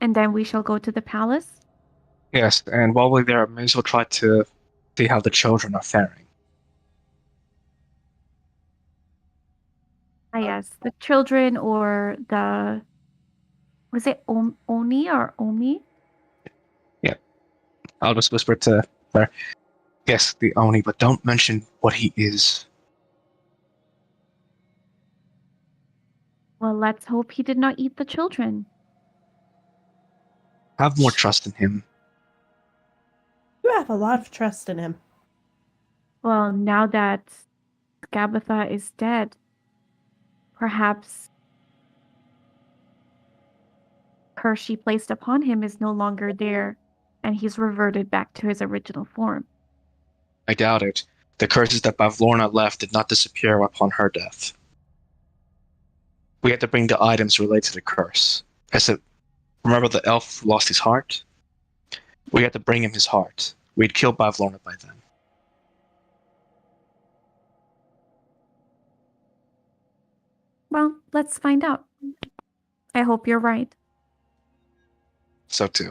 And then we shall go to the palace? Yes, and while we're there, I may as well try to see how the children are faring. Ah, yes, the children or the... Was it Oni or Omi? Yeah, I'll just whisper to her. Yes, the Oni, but don't mention what he is. Well, let's hope he did not eat the children. Have more trust in him. You have a lot of trust in him. Well, now that Gabatha is dead, perhaps curse she placed upon him is no longer there, and he's reverted back to his original form. I doubt it. The curses that Bavlorna left did not disappear upon her death. We had to bring the items related to the curse. I said, remember the elf who lost his heart? We had to bring him his heart. We'd killed Bavlorna by then. Well, let's find out. I hope you're right. So too.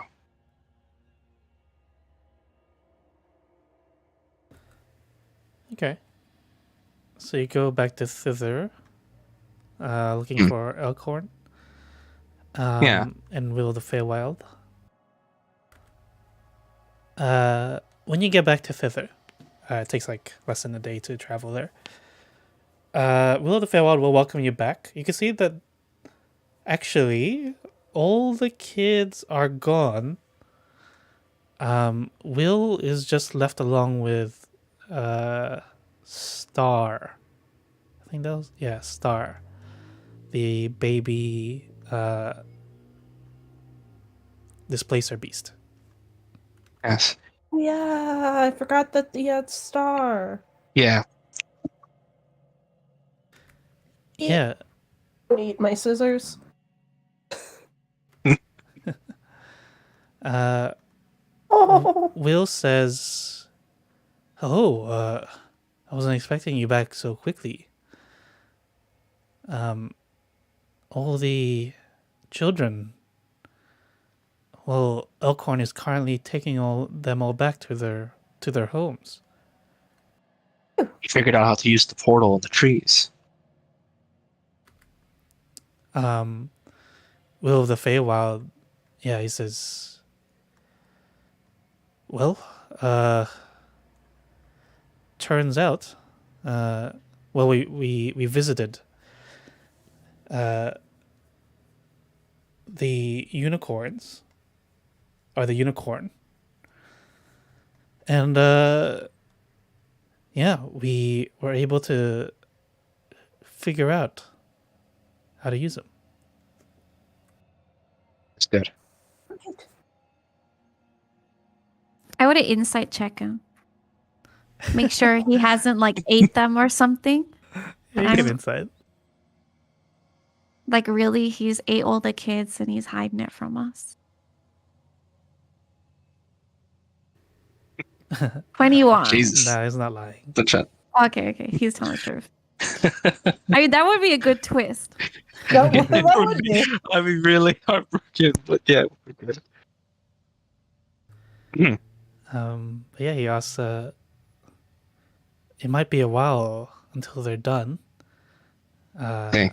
Okay. So you go back to Thither, looking for Elkhorn. Yeah. And Will of the Feywild. When you get back to Thither, it takes like less than a day to travel there. Will of the Feywild will welcome you back. You can see that actually all the kids are gone. Will is just left along with Star. I think that was Star. The baby displacer beast. Yes. Yeah, I forgot that he had Star. Yeah. Yeah. Eat my scissors. Oh. Will says, "Hello. I wasn't expecting you back so quickly. All the children. Well, Elkhorn is currently taking them all back to their homes. He figured out how to use the portal in the trees. Will of the Feywild, he says, well, turns out, we visited the unicorns, or the unicorn, and we were able to figure out how to use them. It's good. I would insight check him. Make sure he hasn't like ate them or something. Yeah, you can insight. Like really, he's ate all the kids and he's hiding it from us. 21. Jesus. No, he's not lying. The chat. Okay. He's telling the truth. I mean, that would be a good twist. That would be. I'd be really heartbroken, but yeah, we're good. But yeah, he asks, it might be a while until they're done. Okay.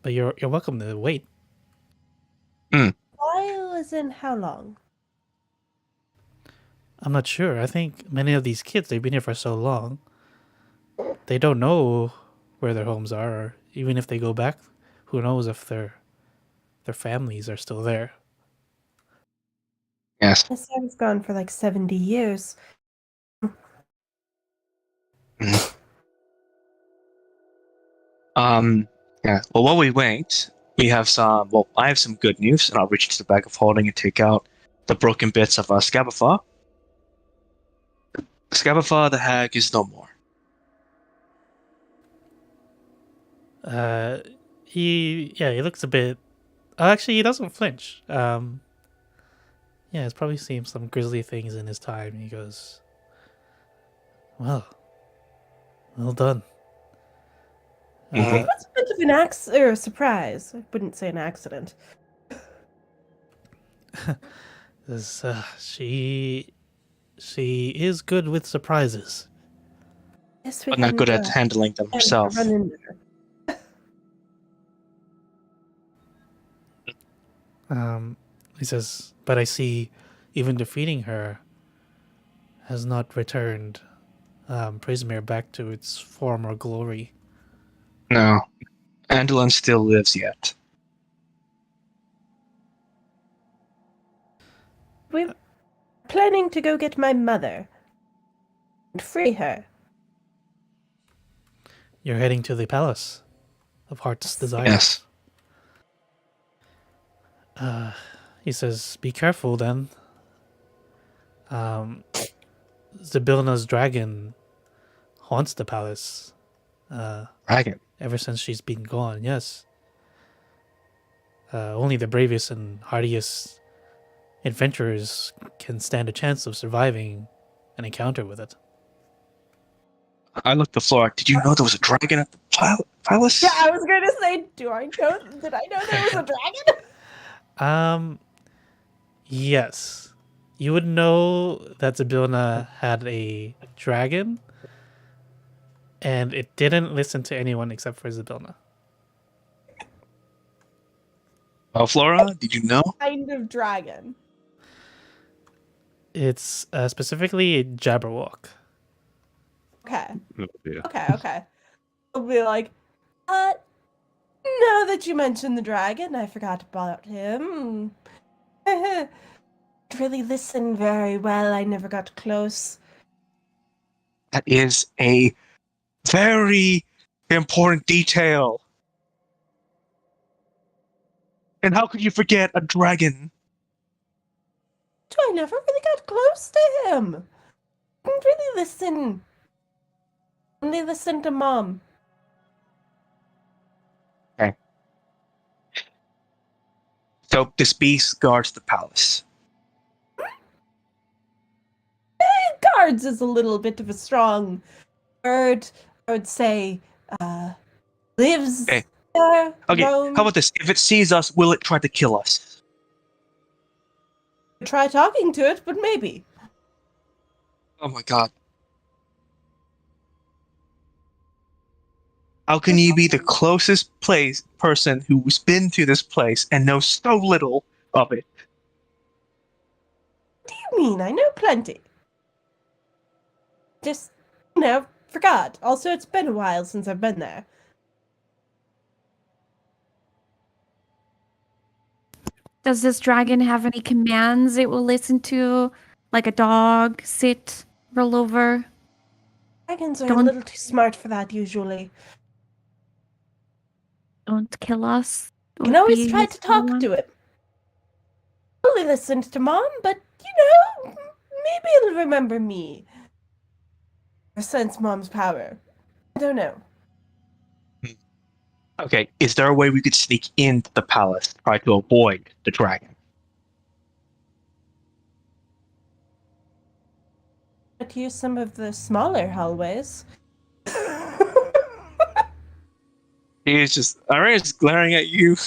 But you're welcome to wait. While is in how long? I'm not sure. I think many of these kids, they've been here for so long, they don't know where their homes are, or even if they go back, who knows if their families are still there. Yes. I said it's gone for like 70 years. Yeah. Well, while we wait, we have some. Well, I have some good news, and I'll reach into the bag of holding and take out the broken bits of Scabafa. Scabafa the hag is no more. He looks a bit. Actually, he doesn't flinch. He's probably seen some grisly things in his time. He goes, well done. That's a bit of an surprise. I wouldn't say an accident. She is good with surprises. Yes, we But not good hadn't, at handling them hadn't herself. run into her. He says, but I see even defeating her has not returned Prismere back to its former glory. No. Andelin still lives yet. We're planning to go get my mother and free her. You're heading to the Palace of Heart's Desires. Yes. He says, be careful then. Zybilna's dragon haunts the palace Dragon. ever since she's been gone, yes. Only the bravest and hardiest adventurers can stand a chance of surviving an encounter with it. I looked the floor. Did you know there was a dragon at the palace? Yeah, I was going to say, did I know there was a dragon? Yes. You would know that Zybilna had a dragon, and it didn't listen to anyone except for Zybilna. Oh, Flora, did you know? Kind of dragon. It's specifically a Jabberwock. Okay. Oh, yeah. Okay. I'll be like, now that you mentioned the dragon, I forgot about him. Really listen very well. I never got close. That is a very important detail. And how could you forget a dragon? I never really got close to him. Didn't really listen. Only listen to Mom. Okay. So this beast guards the palace. Guards is a little bit of a strong word. I would say, lives Okay. there. Okay, roams. how about this? If it sees us, will it try to kill us? Try talking to it, but maybe. Oh my god. How can you be the closest person who's been to this place and knows so little of it? What do you mean? I know plenty. Just, forgot. Also, it's been a while since I've been there. Does this dragon have any commands it will listen to? Like a dog, sit, roll over? Dragons are a Don't- little too smart for that, usually. Don't kill us? You can always try to talk to it. Only listened to Mom, but, maybe it'll remember me. Or sense Mom's power. I don't know. Okay, is there a way we could sneak into the palace, try to avoid the dragon? But use some of the smaller hallways. He's just, Aria's glaring at you.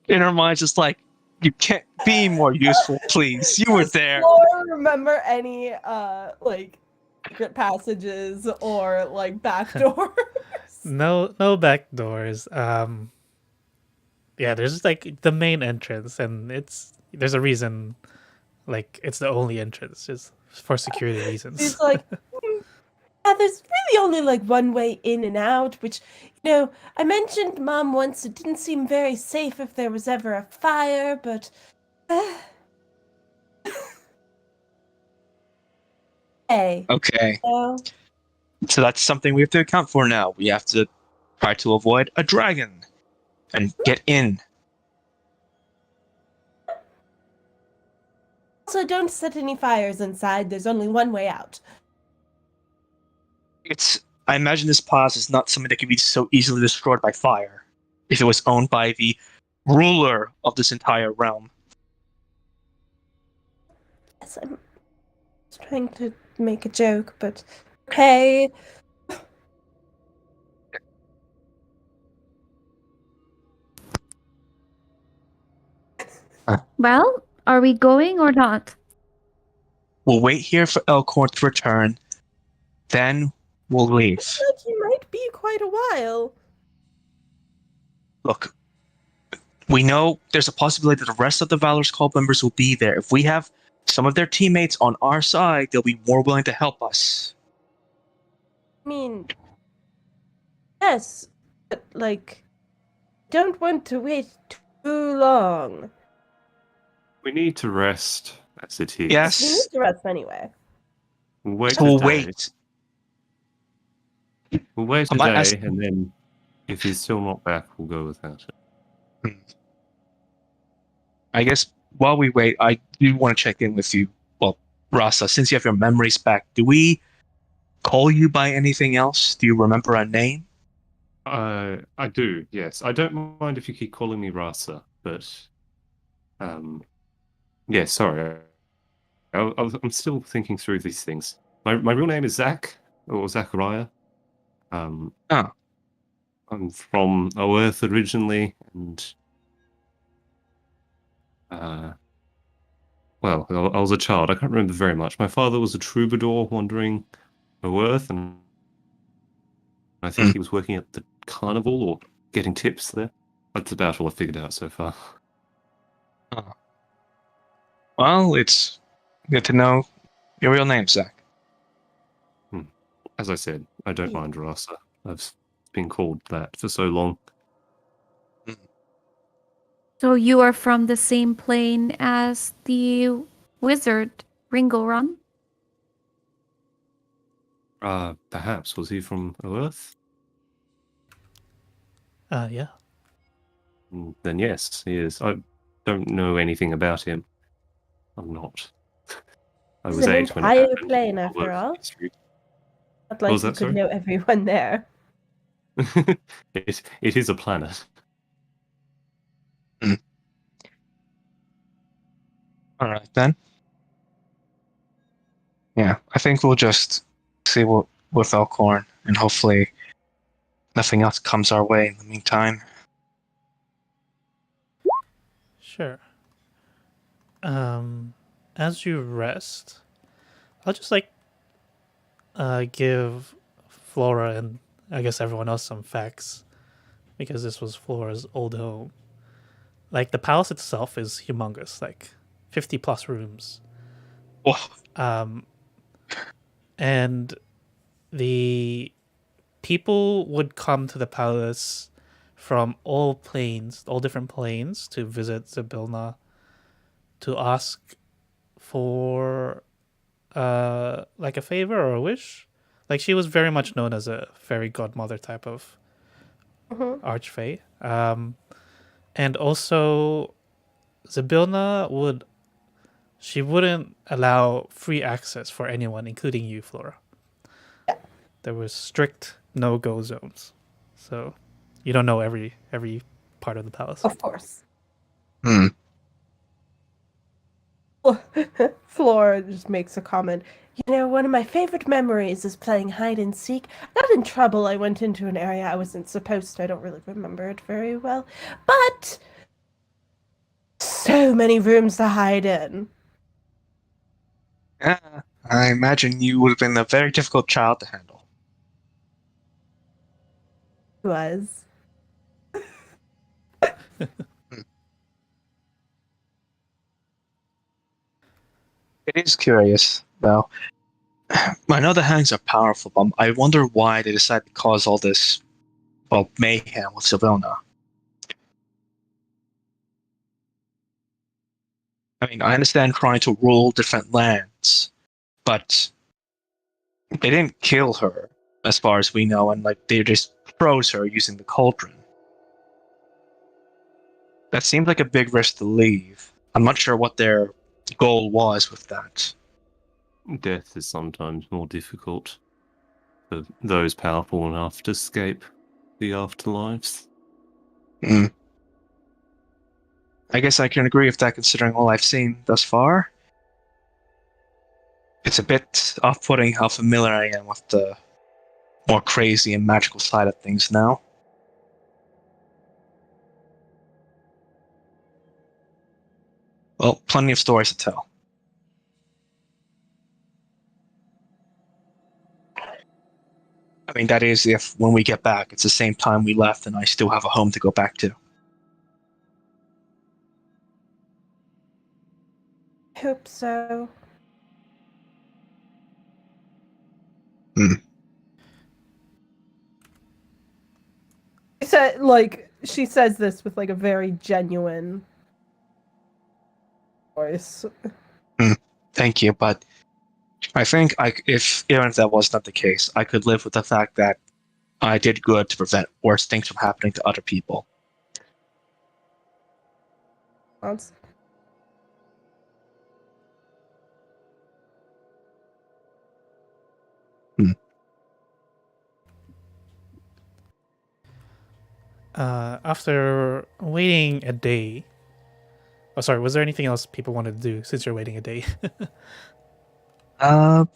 In her mind, just like, you can't be more useful, please. You were there. Or remember any, secret passages or, back doors. No back doors. Yeah, there's the main entrance, and there's a reason, it's the only entrance, just for security reasons. It's like, yeah, there's really only one way in and out, which, I mentioned Mom once it didn't seem very safe if there was ever a fire, but hey. Okay, So, so that's something we have to account for now. We have to try to avoid a dragon and get in. also, don't set any fires inside. There's only one way out. I imagine this palace is not something that could be so easily destroyed by fire if it was owned by the ruler of this entire realm. Yes, I'm trying to make a joke, but okay. Well, are we going or not? We'll wait here for Elkhorn to return, then we'll leave. But he might be quite a while. Look, we know there's a possibility that the rest of the Valor's Cult members will be there. If we have some of their teammates on our side, they'll be more willing to help us. I mean, yes, but, don't want to wait too long. We need to rest as it is. Yes. We need to rest anyway. We'll wait So a we'll day. wait. We'll wait I a might day, ask- and then if he's still not back, we'll go without it. I guess while we wait, I do want to check in with you. Well, Rasa, since you have your memories back, do we call you by anything else? Do you remember a name? I do, yes. I don't mind if you keep calling me Rasa, but yeah, sorry. I'm still thinking through these things. My real name is Zach, or Zachariah. Oh. I'm from Earth originally, and well, I was a child. I can't remember very much. My father was a troubadour wandering Earth, and I think he was working at the carnival or getting tips there. That's about all I figured out so far. Oh. Well, it's good to know your real name, Zach. As I said, I don't mind Rasa. I've been called that for so long. So you are from the same plane as the wizard, Ringoron? Perhaps. Was he from Earth? Yeah. Then yes, he is. I don't know anything about him. I'm not. I This was is an 8 when it entire happened. plane, I'll after work all. history. Not What like was you that, could sorry? know everyone there. It is a planet. All right, then. Yeah, I think we'll just see what with Elkhorn, and hopefully nothing else comes our way in the meantime. Sure. As you rest, I'll just give Flora and I guess everyone else some facts because this was Flora's old home. Like the palace itself is humongous, like 50 plus rooms. Oh, And the people would come to the palace from all planes, all different planes, to visit Zybilna, to ask for like a favor or a wish. Like she was very much known as a fairy godmother type of archfey. And also Zybilna wouldn't allow free access for anyone, including you, Flora. Yeah. There was strict no-go zones. So you don't know every part of the palace. Of course. hmm. Flora just makes a comment. You know, one of my favorite memories is playing hide and seek. I got in trouble. I went into an area I wasn't supposed to. I don't really remember it very well. But so many rooms to hide in. Yeah, I imagine you would have been a very difficult child to handle. It was. It is curious, though. I know the Hangs are powerful, but I wonder why they decided to cause all this, well, mayhem with Sylvana. I mean, I understand trying to rule different lands, but they didn't kill her, as far as we know, and they just froze her using the cauldron. That seemed like a big risk to leave. I'm not sure what their goal was with that. Death is sometimes more difficult for those powerful enough to escape the afterlives. Hmm. I guess I can agree with that considering all I've seen thus far. It's a bit off-putting how familiar I am with the more crazy and magical side of things now. Well, plenty of stories to tell. I mean, that is if when we get back, it's the same time we left and I still have a home to go back to. I hope so. She says this with like a very genuine voice. Thank you, but I think if even if that was not the case, I could live with the fact that I did good to prevent worse things from happening to other people. Sounds- After waiting a day. Oh, sorry. Was there anything else people wanted to do since you're waiting a day? I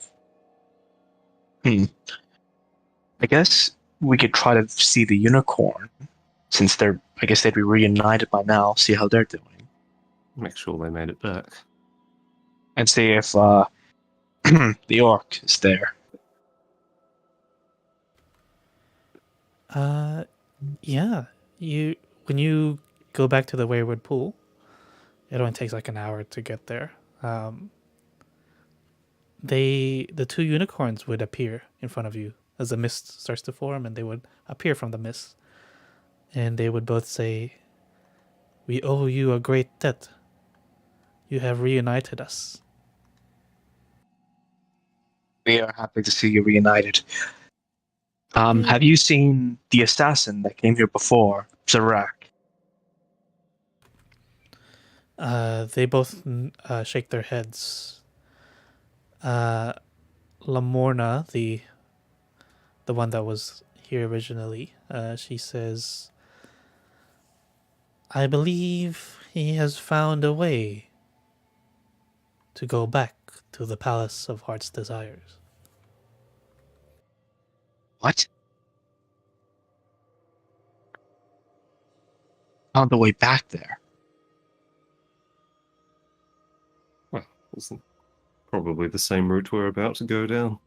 guess we could try to see the unicorn, since I guess they'd be reunited by now. See how they're doing, Make sure they made it back. and see if the orc is there. Yeah. When you go back to the Wayward Pool, it only takes like an hour to get there. The two unicorns would appear in front of you as the mist starts to form, and they would appear from the mist, and they would both say, "We owe you a great debt. You have reunited us." We are happy to see you reunited. Have you seen the assassin that came here before, Zarak? They both shake their heads. Lamorna, the one that was here originally, she says, "I believe he has found a way to go back to the Palace of Heart's Desires." What? Found the way back there. Well, it's probably the same route we're about to go down.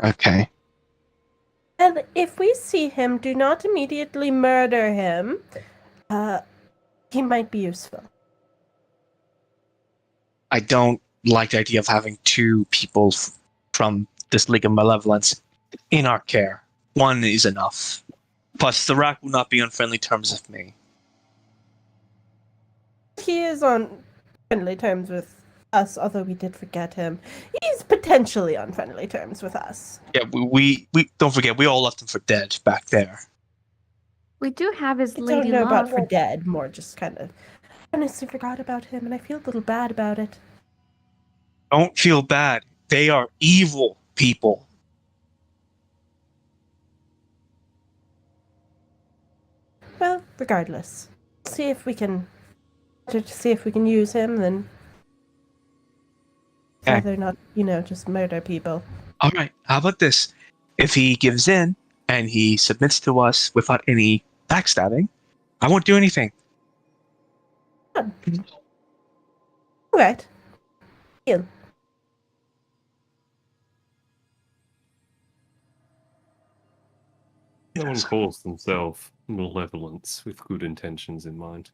Okay. And if we see him, do not immediately murder him. He might be useful. I don't like the idea of having two people from this League of Malevolence in our care. One is enough. Plus, the Rack will not be on friendly terms with me. He is on friendly terms with us, although we did forget him. He's potentially on friendly terms with us. Yeah, we don't forget, we all left him for dead back there. We do have his I lady don't know about love. for dead, more just kind of honestly forgot about him, and I feel a little bad about it. Don't feel bad. They are evil people. Well, regardless, see if we can use him, then Okay. rather not, just murder people. All right, how about this? If he gives in and he submits to us without any backstabbing, I won't do anything. All right. Deal. No one calls themselves malevolence with good intentions in mind.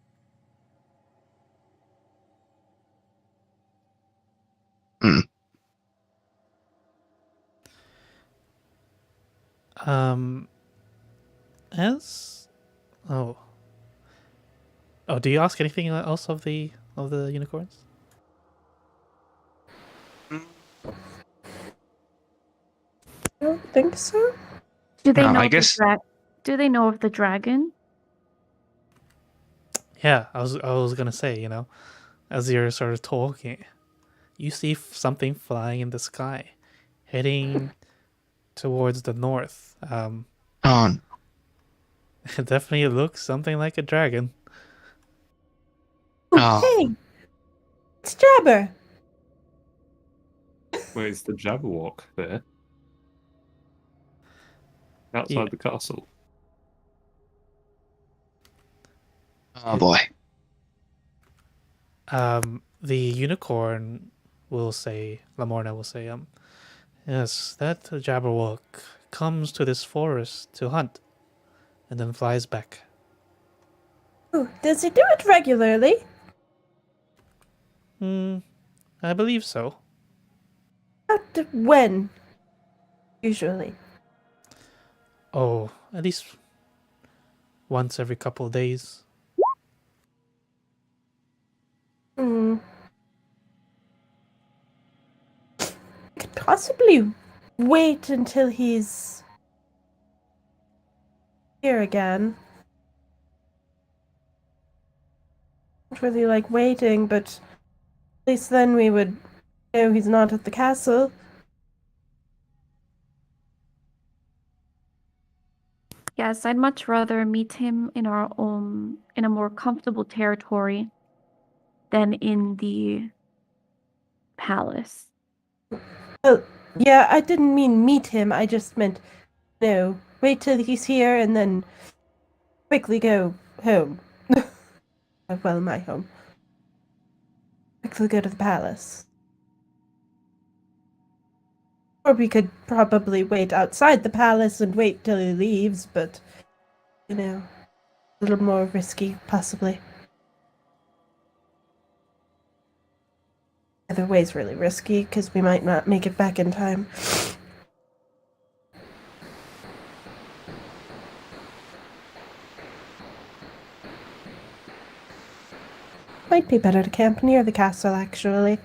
As oh, do you ask anything else of the unicorns? I don't think so. Do they No, know I guess- Do they know of the dragon? Yeah, I was gonna say, as you're sort of talking, you see something flying in the sky, heading towards the north. Oh, It definitely looks something like a dragon. Oh. Hey, it's Jabber. Where's the Jabberwock there? outside the castle. Oh boy. The unicorn will say, Lamorna will say, yes, that Jabberwock comes to this forest to hunt, and then flies back. Oh, does he do it regularly? I believe so. When? Usually. Oh, at least once every couple of days. Hmm. Could possibly wait until he's here again. Not really like waiting, but at least then we would know he's not at the castle. Yes, I'd much rather meet him in our own, in a more comfortable territory than in the palace. Oh, yeah, I didn't mean meet him. I just meant, no, wait till he's here and then quickly go home. Well, my home. Quickly go to the palace. Or we could probably wait outside the palace and wait till he leaves, but, you know, a little more risky, possibly. Either way's really risky, because we might not make it back in time. Might be better to camp near the castle, actually.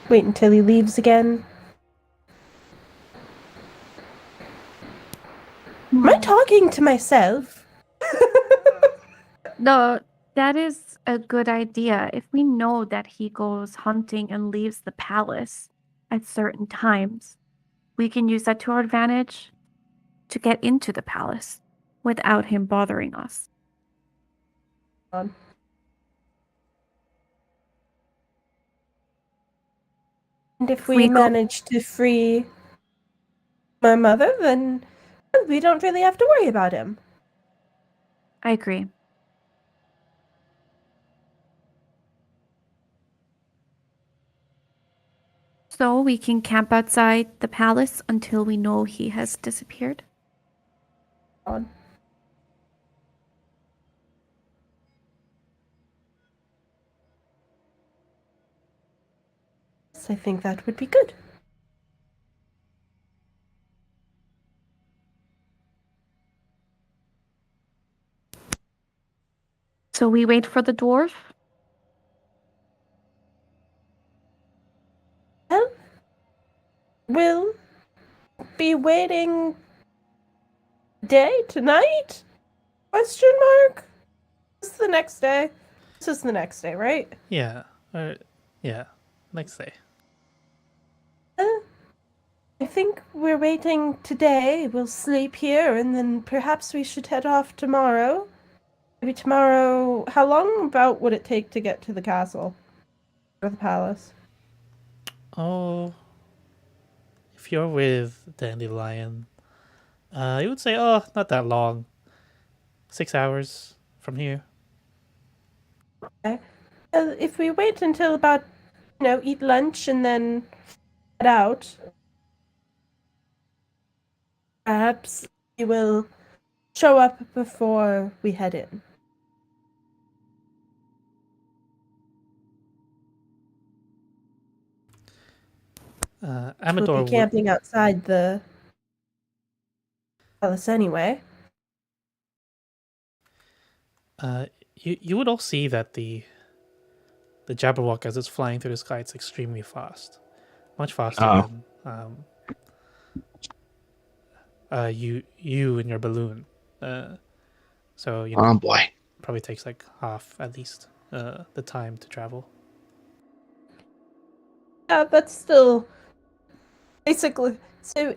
Wait until he leaves again. Am I talking to myself? No, that is a good idea. If we know that he goes hunting and leaves the palace at certain times, we can use that to our advantage to get into the palace without him bothering us. And if we We go- manage to free my mother, then we don't really have to worry about him. I agree. So we can camp outside the palace until we know he has disappeared. On. Yes, I think that would be good. So we wait for the dwarf. Well, we'll be waiting day tonight? Question mark? This is the next day. This is the next day, right? Yeah. Yeah. Next day. I think we're waiting today. We'll sleep here, and then perhaps we should head off tomorrow. Maybe tomorrow. How long about would it take to get to the castle or the palace? Oh, if you're with Dandelion, you would say, oh, not that long. 6 hours from here. If we wait until about, eat lunch and then head out, perhaps we will show up before we head in. We'll Amador be camping outside the palace anyway. you would all see that the Jabberwock, as it's flying through the sky, it's extremely fast, much faster than you and your balloon. So Oh boy. probably takes like half at least the time to travel. Yeah, that's still basically. So,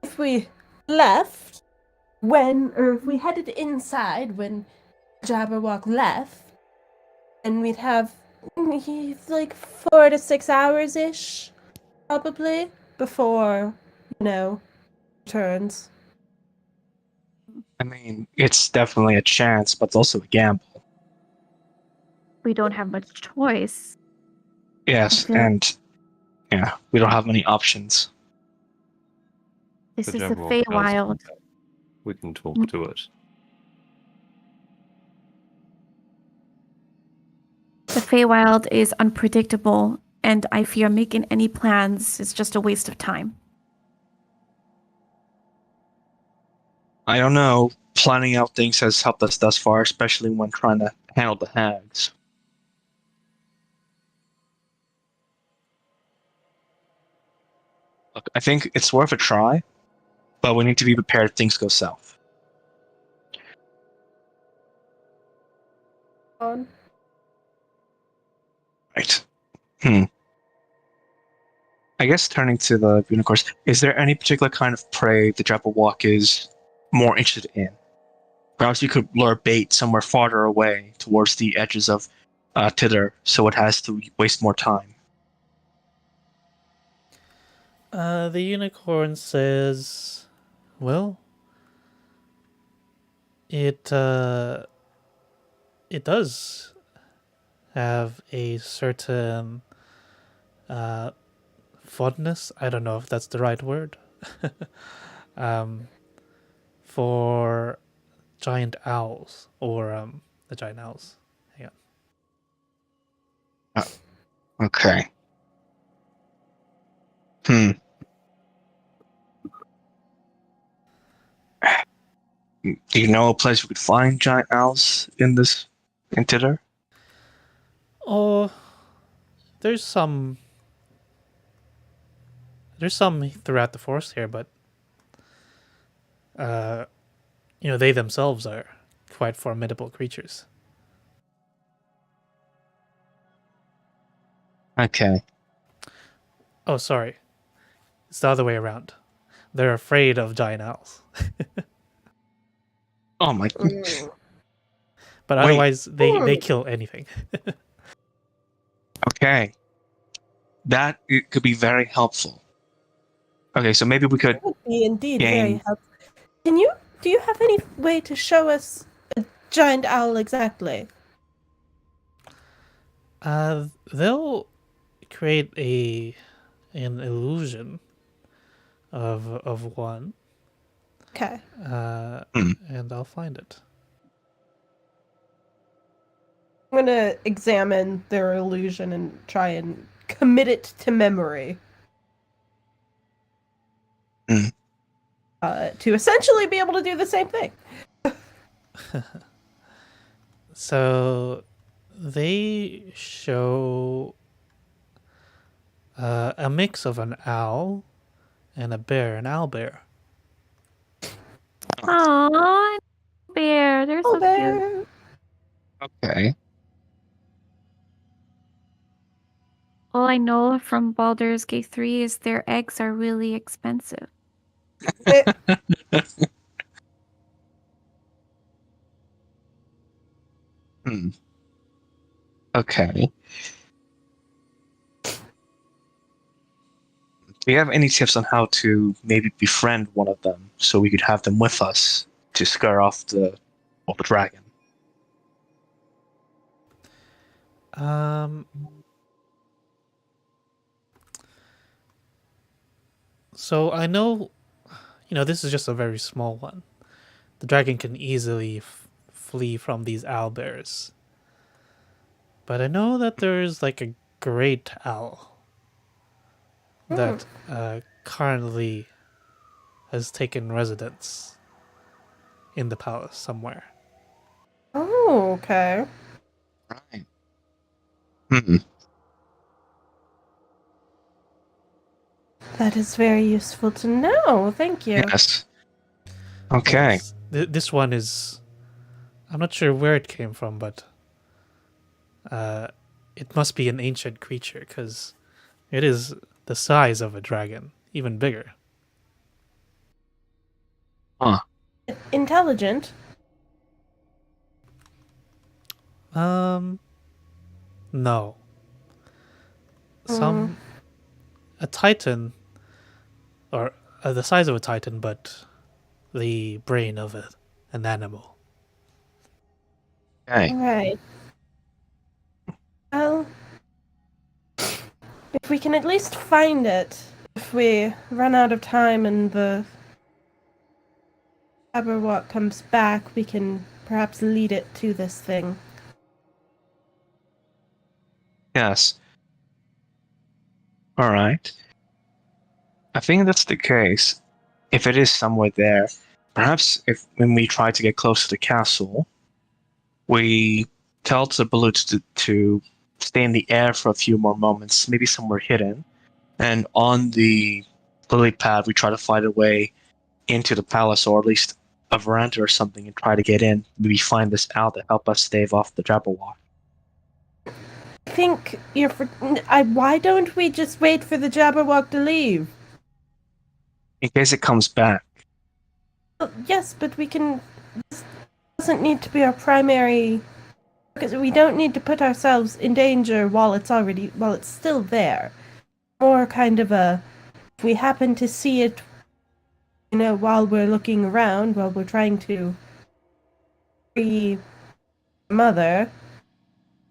if we left if we headed inside when Jabberwock left, and we'd have like 4 to 6 hours ish, probably before Turns. I mean, it's definitely a chance, but it's also a gamble. We don't have much choice. Yes, I feel- and yeah, we don't have many options. This The is the general has Feywild. we can talk to it. The Feywild is unpredictable, and I fear making any plans is just a waste of time. I don't know. Planning out things has helped us thus far, especially when trying to handle the hags. Look, I think it's worth a try, but we need to be prepared if things go south. On. Right. I guess turning to the unicorns, is there any particular kind of prey the Jabberwock is more interested in? Perhaps you could lure bait somewhere farther away towards the edges of Tither, so it has to waste more time. The unicorn says, well, it does have a certain fondness. I don't know if that's the right word. For giant owls or the giant owls. Hang on. Okay. Do you know a place we could find giant owls in Tither? Oh, there's some throughout the forest here, but they themselves are quite formidable creatures. Okay. Oh, sorry. It's the other way around. They're afraid of giant owls. Oh my. But Wait. otherwise, they kill anything. Okay. That it could be very helpful. Okay, so maybe we could That would be indeed gain. very helpful. Do you have any way to show us a giant owl exactly? They'll create an illusion of one. Okay. And I'll find it. I'm gonna examine their illusion and try and commit it to memory. To essentially be able to do the same thing. So they show a mix of an owl and a bear, an owl bear. Aww, bear. They're so cute. Bear. Okay. All I know from Baldur's Gate 3 is their eggs are really expensive. Okay. Do you have any tips on how to maybe befriend one of them so we could have them with us to scare off the dragon? So I know, this is just a very small one. The dragon can easily flee from these owlbears. But I know that there's like a great owl that currently has taken residence in the palace somewhere. Oh, okay. Right. That is very useful to know. Thank you. Yes. Okay. Yes. This one is... I'm not sure where it came from, but it must be an ancient creature because it is the size of a dragon, even bigger. Huh. Intelligent. No. A titan, or the size of a titan, but the brain of an animal. Okay. Alright. Well, if we can at least find it, if we run out of time and the Aberwalk comes back, we can perhaps lead it to this thing. Yes. All right. I think that's the case. If it is somewhere there, perhaps if when we try to get close to the castle, we tell the balloon to stay in the air for a few more moments, maybe somewhere hidden, and on the lily pad we try to find a way into the palace, or at least a veranda or something, and try to get in. Maybe find this out to help us stave off the Jabberwock. I think you're. Why don't we just wait for the Jabberwock to leave? In case it comes back. Well, yes, but we can. This doesn't need to be our primary. Because we don't need to put ourselves in danger while it's still there. More kind of a. If we happen to see it, while we're looking around, while we're trying to free Mother.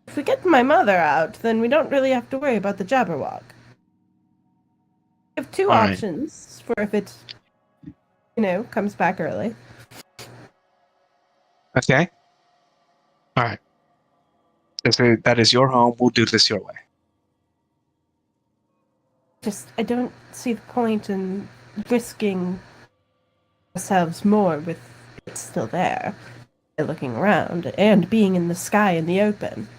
If we get my mother out, then we don't really have to worry about the Jabberwock. We have two All right. options for if it, comes back early. Okay. All right. If that is your home, we'll do this your way. I don't see the point in risking ourselves more with it still there, looking around, and being in the sky in the open.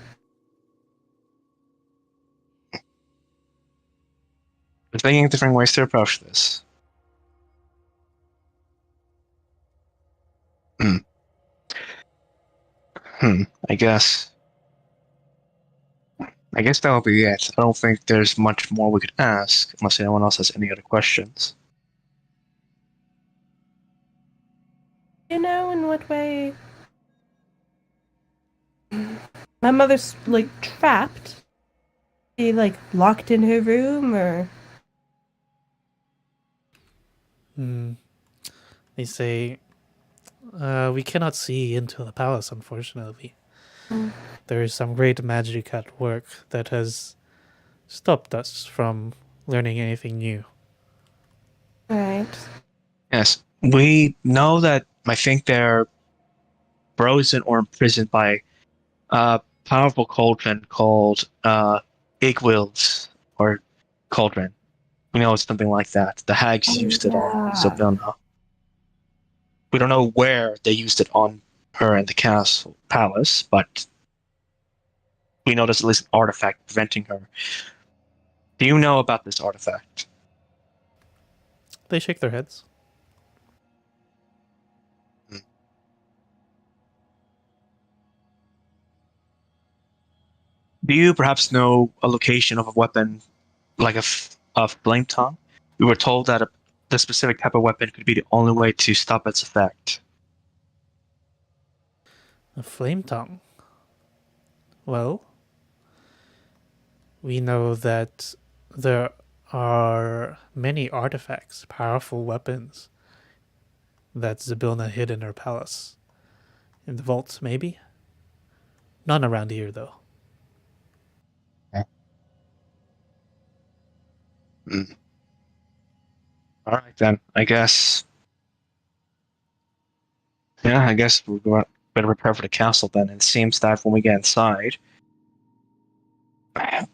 We're thinking different ways to approach this. I guess that will be it. I don't think there's much more we could ask, unless anyone else has any other questions. In what way? My mother's, trapped? She, locked in her room, or... They say, we cannot see into the palace, unfortunately. There is some great magic at work that has stopped us from learning anything new. Right. Yes, we know that I think they're frozen or imprisoned by a powerful cauldron called Igwild's or cauldron. We know it's something like that. The hags used it on Zabilna. We don't know where they used it on her in the castle palace, but we know there's at least an artifact preventing her. Do you know about this artifact? They shake their heads. Do you perhaps know a location of a weapon like a flame tongue? We were told that the specific type of weapon could be the only way to stop its effect. A flame tongue. Well, we know that there are many artifacts, powerful weapons that Zabilna hid in her palace. In the vaults, maybe? None around here, though. All right, then. I guess. Yeah, I guess we're going better prepare for the castle then. It seems that when we get inside,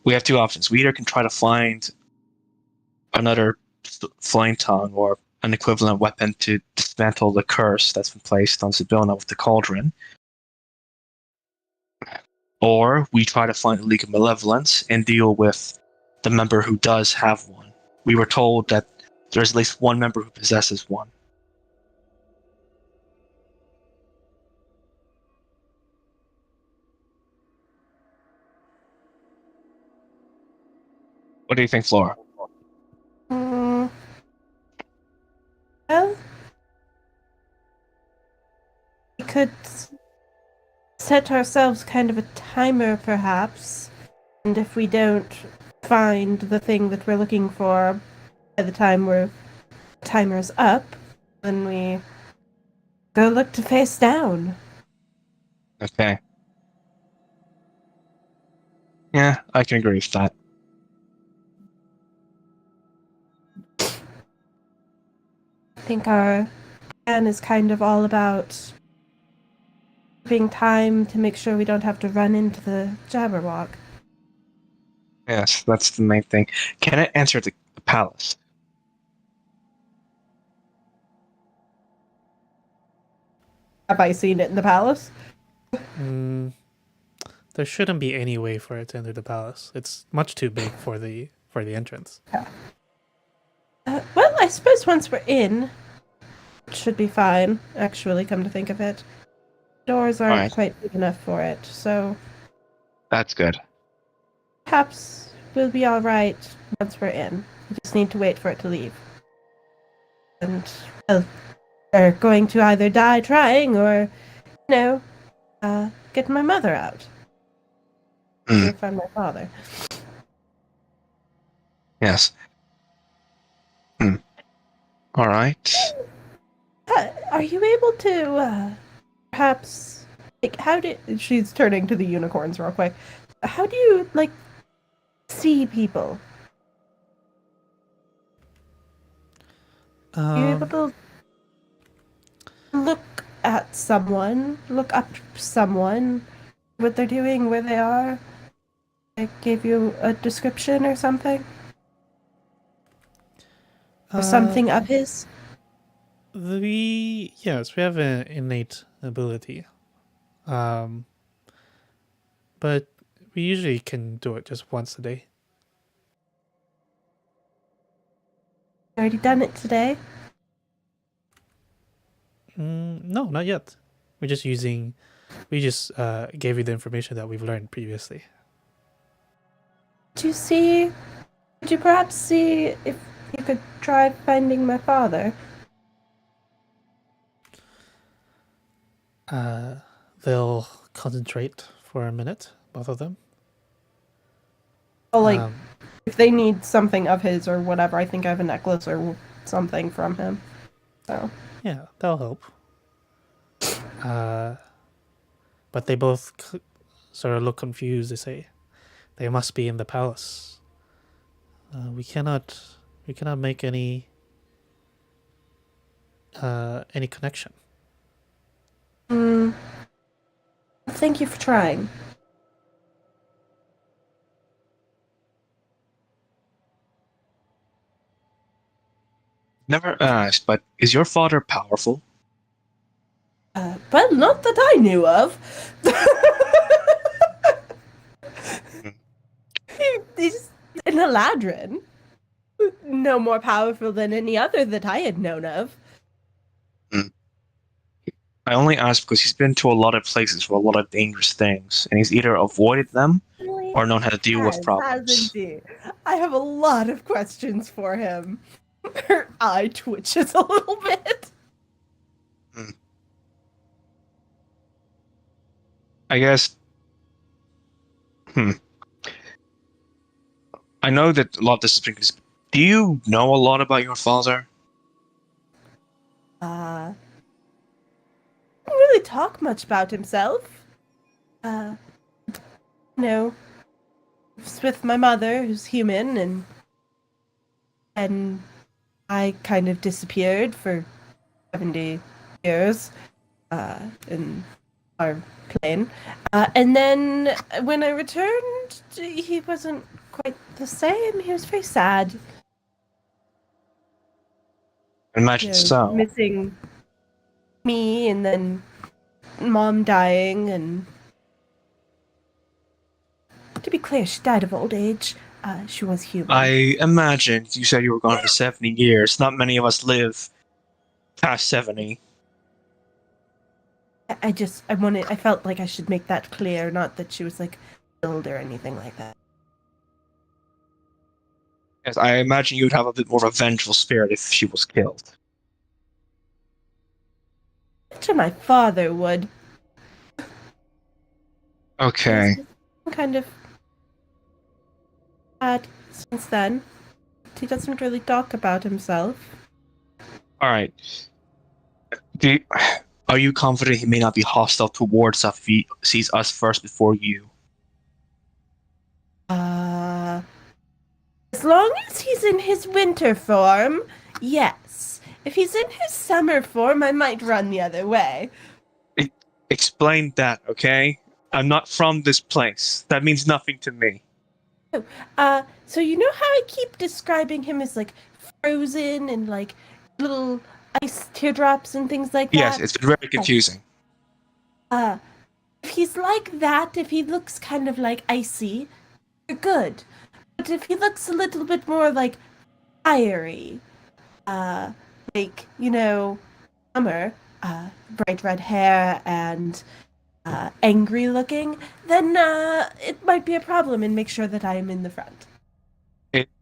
we have two options. We either can try to find another flame tongue or an equivalent weapon to dismantle the curse that's been placed on Zabilna with the cauldron, or we try to find a League of Malevolence and deal with the member who does have one. We were told that there's at least one member who possesses one. What do you think, Flora? Well, we could set ourselves kind of a timer, perhaps, and if we don't find the thing that we're looking for by the time we're timer's up, then we go look to face down. Okay. Yeah, I can agree with that. I think our plan is kind of all about giving time to make sure we don't have to run into the Jabberwock. Yes, that's the main thing. Can I enter the palace? Have I seen it in the palace? There shouldn't be any way for it to enter the palace. It's much too big for the entrance. Well, I suppose once we're in, it should be fine, actually, come to think of it. Doors aren't Alright. quite big enough for it, so That's good. perhaps we'll be alright once we're in. We just need to wait for it to leave. And, well, we're going to either die trying or, get my mother out. Mm. Or find my father. Yes. Alright. Are you able to, perhaps, like, she's turning to the unicorns real quick. How do you, like, see people? Are you able to look at someone, look up someone, what they're doing, where they are? I gave you a description or something? Or something of his? Yes, we have an innate ability. But we usually can do it just once a day. Already done it today? No, not yet. We just gave you the information that we've learned previously. Could you perhaps see if you could try finding my father? They'll concentrate for a minute, both of them. Oh, like, if they need something of his or whatever, I think I have a necklace or something from him. So. Yeah, that'll help. But they both sort of look confused. They say, "They must be in the palace. We cannot make any connection." Thank you for trying. Never asked, but is your father powerful? Well, not that I knew of. He's an Eladrin. No more powerful than any other that I had known of. I only asked because he's been to a lot of places for a lot of dangerous things, and he's either avoided them or known how to deal with problems. Hasn't he? I have a lot of questions for him. Her eye twitches a little bit. I guess. I know that a lot of this is because. Do you know a lot about your father? Didn't really talk much about himself. Just with my mother, who's human, and I kind of disappeared for 70 years, in our plane. And then when I returned, he wasn't quite the same. He was very sad. I imagine so. Missing me, and then mom dying, and to be clear, she died of old age. She was human. I imagine you said you were gone for 70 years. Not many of us live past 70. I felt like I should make that clear, not that she was like killed or anything like that. Yes, I imagine you'd have a bit more of a vengeful spirit if she was killed. Sure, my father would. Okay. Kind of sad since then. He doesn't really talk about himself. All right. Do are you confident he may not be hostile towards us if he sees us first before you? As long as he's in his winter form, yes. If he's in his summer form, I might run the other way. Explain that, okay? I'm not from this place. That means nothing to me. So you know how I keep describing him as like frozen and like little ice teardrops and things like Yes, that? it's very confusing. If he's like that, if he looks kind of like icy, you're good. But if he looks a little bit more like fiery, like, summer, bright red hair and angry looking, then it might be a problem and make sure that I am in the front.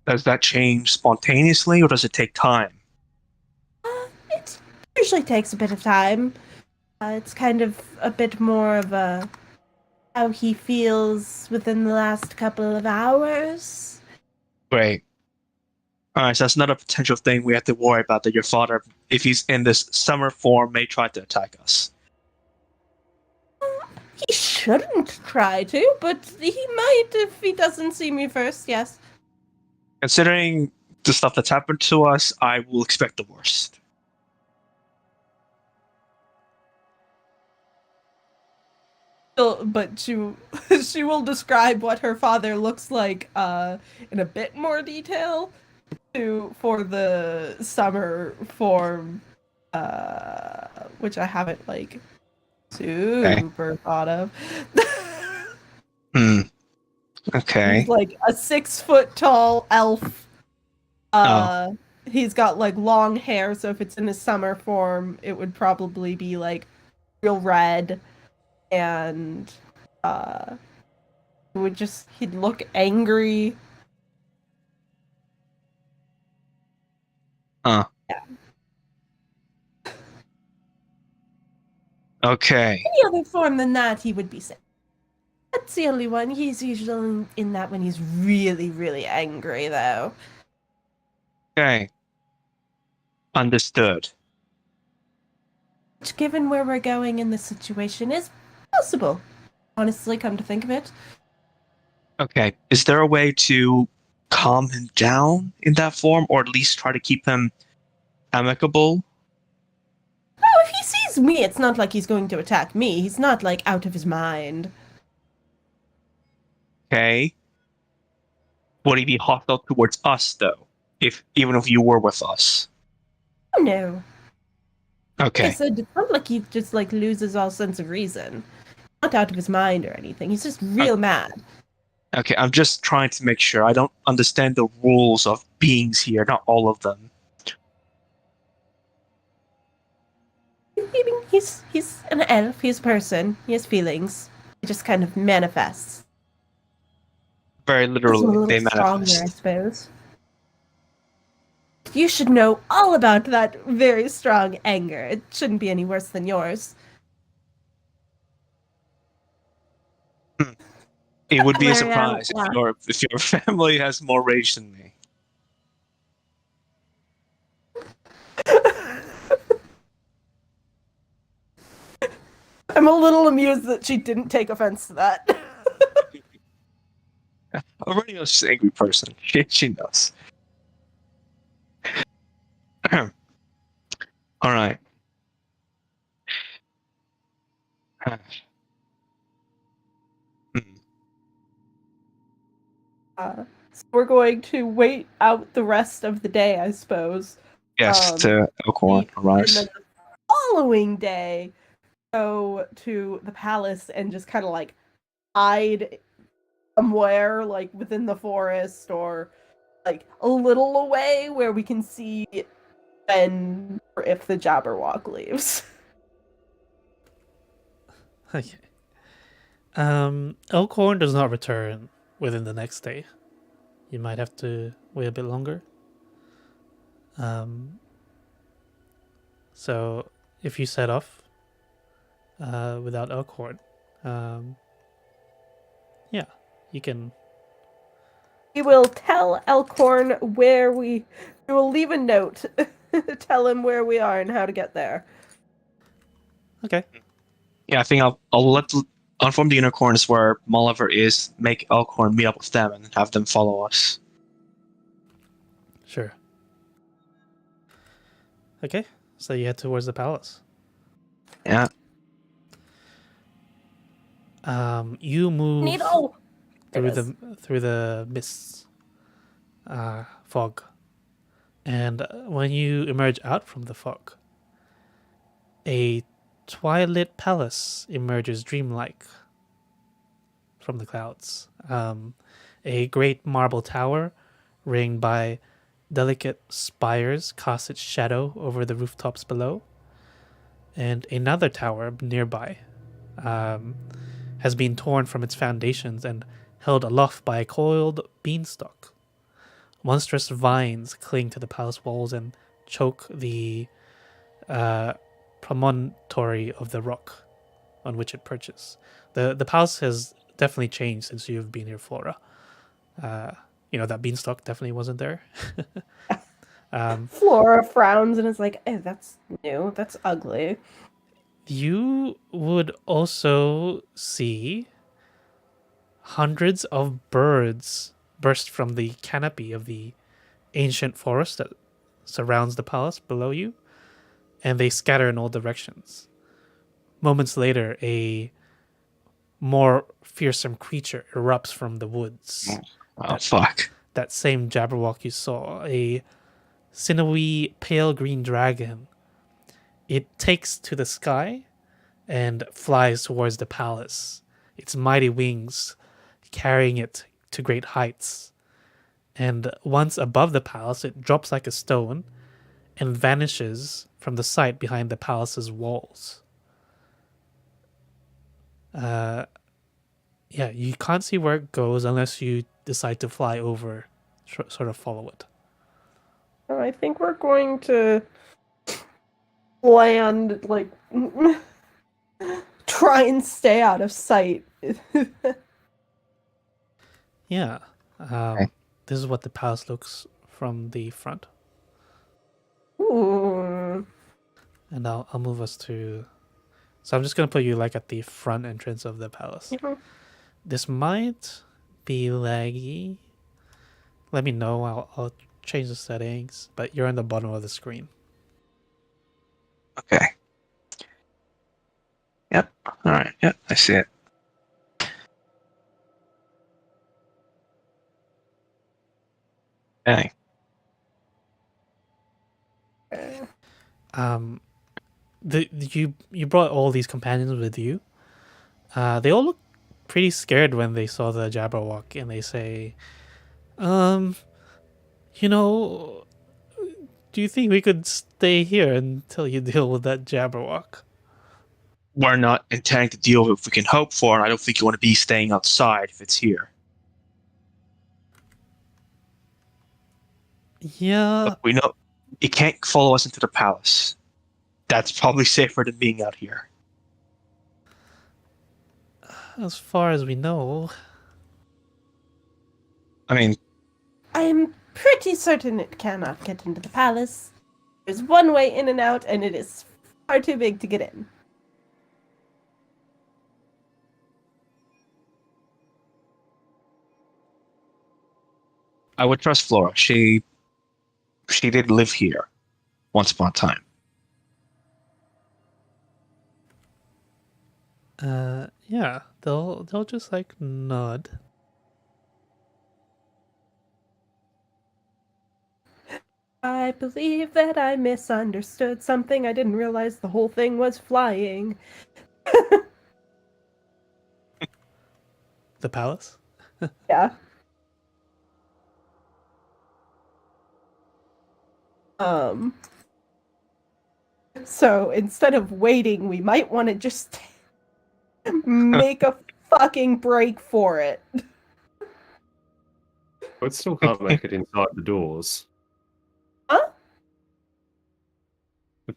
Does that change spontaneously or does it take time? It usually takes a bit of time. It's kind of a bit more of a how he feels within the last couple of hours. Great. Alright, so that's another potential thing we have to worry about, that your father, if he's in this summer form, may try to attack us. He shouldn't try to, but he might if he doesn't see me first, yes. Considering the stuff that's happened to us, I will expect the worst. But she will describe what her father looks like in a bit more detail for the summer form, which I haven't like super thought of. Okay. He's like a 6 foot tall elf. He's got like long hair, so if it's in his summer form, it would probably be like real red, and he'd look angry. Yeah. Okay. Any other form than that, he would be safe. That's the only one. He's usually in that when he's really, really angry, though. Okay. Understood. Which, given where we're going in this situation, is possible. Honestly, come to think of it. Okay. Is there a way to calm him down in that form, or at least try to keep him amicable? Oh, if he sees me, it's not like he's going to attack me. He's not, like, out of his mind. Okay. Would he be hostile towards us, though? Even if you were with us? Oh, no. Like I Okay. said, it's not like he just, like, loses all sense of reason. Not out of his mind or anything. He's just real mad. Okay, I'm just trying to make sure. I don't understand the rules of beings here, not all of them. I mean, he's an elf. He's a person. He has feelings. He just kind of manifests. Very He's a literally, little they stronger, I manifest. suppose. You should know all about that very strong anger. It shouldn't be any worse than yours. It would be a Marielle, surprise if your family has more rage than me. I'm a little amused that she didn't take offense to that. Already a angry person. She knows. All right. So we're going to wait out the rest of the day, I suppose. Yes, to Elkhorn And arrives. then the following day, go to the palace and just kind of like hide somewhere, like within the forest or like a little away where we can see when or if the Jabberwock leaves. Okay. Elkhorn does not return within the next day. You might have to wait a bit longer. So if you set off without Elkhorn, yeah, you can. We will tell Elkhorn where we will leave a note tell him where we are and how to get there. Okay. Yeah, I think I'll inform the unicorns where Molliver is, make Elkhorn meet up with them, and have them follow us. Sure. Okay. So you head towards the palace. Yeah. You move Needle. through the mists, fog, and when you emerge out from the fog, a twilit palace emerges dreamlike from the clouds. A great marble tower, ringed by delicate spires, casts its shadow over the rooftops below, and another tower nearby has been torn from its foundations and held aloft by a coiled beanstalk. Monstrous vines cling to the palace walls and choke the promontory of the rock on which it perches. The palace has definitely changed since you've been here, Flora. That beanstalk definitely wasn't there. Flora frowns and is like, that's new. That's ugly. You would also see hundreds of birds burst from the canopy of the ancient forest that surrounds the palace below you, and they scatter in all directions. Moments later, a more fearsome creature erupts from the woods. Oh, fuck. That same Jabberwock you saw, a sinewy pale green dragon. It takes to the sky and flies towards the palace, its mighty wings carrying it to great heights. And once above the palace, it drops like a stone and vanishes from the sight behind the palace's walls. You can't see where it goes unless you decide to fly over, sort of follow it. I think we're going to land, like, try and stay out of sight. Yeah. Okay. This is what the palace looks from the front. Ooh. And I'll move us to... So I'm just going to put you like at the front entrance of the palace. Mhm. This might be laggy. Let me know. I'll change the settings. But you're on the bottom of the screen. Okay. Yep. All right. Yep. I see it. Okay. You brought all these companions with you. They all look pretty scared when they saw the Jabberwock, and they say, do you think we could stay here until you deal with that Jabberwock? We're not intending to deal with what we can hope for, and I don't think you want to be staying outside if it's here. Yeah, Look, we know it can't follow us into the palace. That's probably safer than being out here. as far as we know. I mean, I'm pretty certain it cannot get into the palace. There's one way in and out, and it is far too big to get in. I would trust Flora. She did live here once upon a time. Yeah, they'll just like nod. I believe that I misunderstood something. I didn't realize the whole thing was flying. The palace? Yeah. So instead of waiting, we might want to just make a fucking break for it. But still can't make it inside the doors. Huh?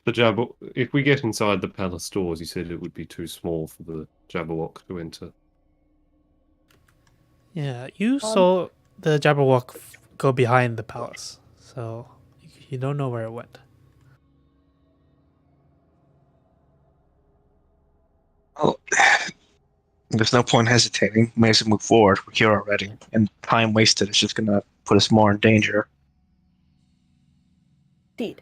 If we get inside the palace doors, you said it would be too small for the Jabberwock to enter. Yeah, you saw the Jabberwock go behind the palace, so you don't know where it went. There's no point hesitating. May as well move forward. We're here already, and time wasted is just gonna put us more in danger. Indeed.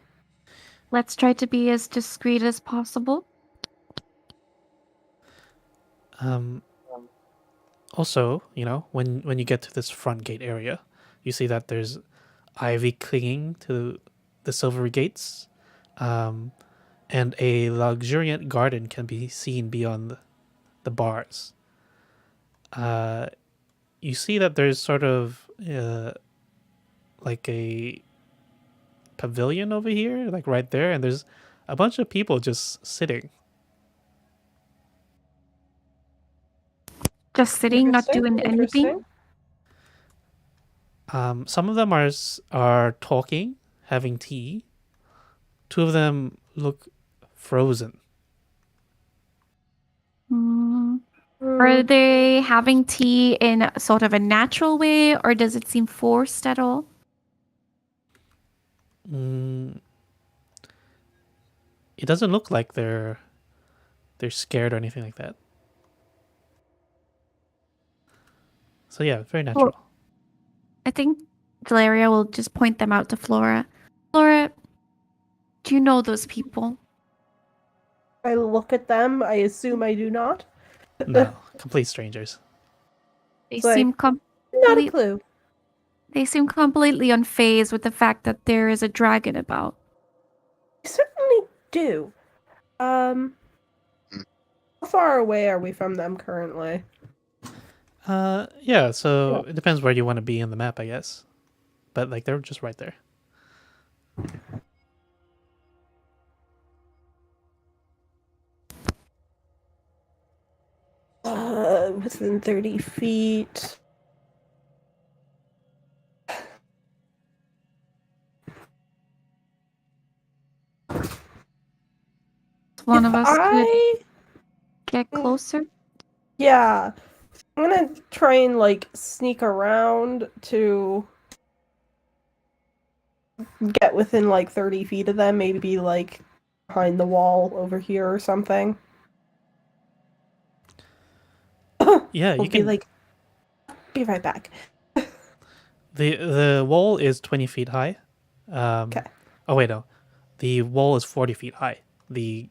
Let's try to be as discreet as possible. Also, when you get to this front gate area, you see that there's ivy clinging to the silvery gates, and a luxuriant garden can be seen beyond the bars. You see that there's sort of like a pavilion over here, like right there, and there's a bunch of people just sitting. Just sitting, not doing anything. Some of them are talking, having tea. Two of them look frozen. Are they having tea in sort of a natural way, or does it seem forced at all? It doesn't look like they're scared or anything like that. So yeah, very natural. Well, I think Valeria will just point them out to Flora. Flora, do you know those people? I look at them. I assume I do not. No, complete strangers. They It's like, seem Not a clue. They seem completely unfazed with the fact that there is a dragon about. I certainly do. How far away are we from them currently? Yeah, so it depends where you want to be in the map, I guess. But like they're just right there. Within 30 feet. One of us could I get closer. Yeah. I'm gonna try and like sneak around to get within like 30 feet of them, maybe be like behind the wall over here or something. Yeah, We'll you can. be like, be right back. The wall is 20 feet high. Okay. Oh wait, no, the wall is 40 feet high. The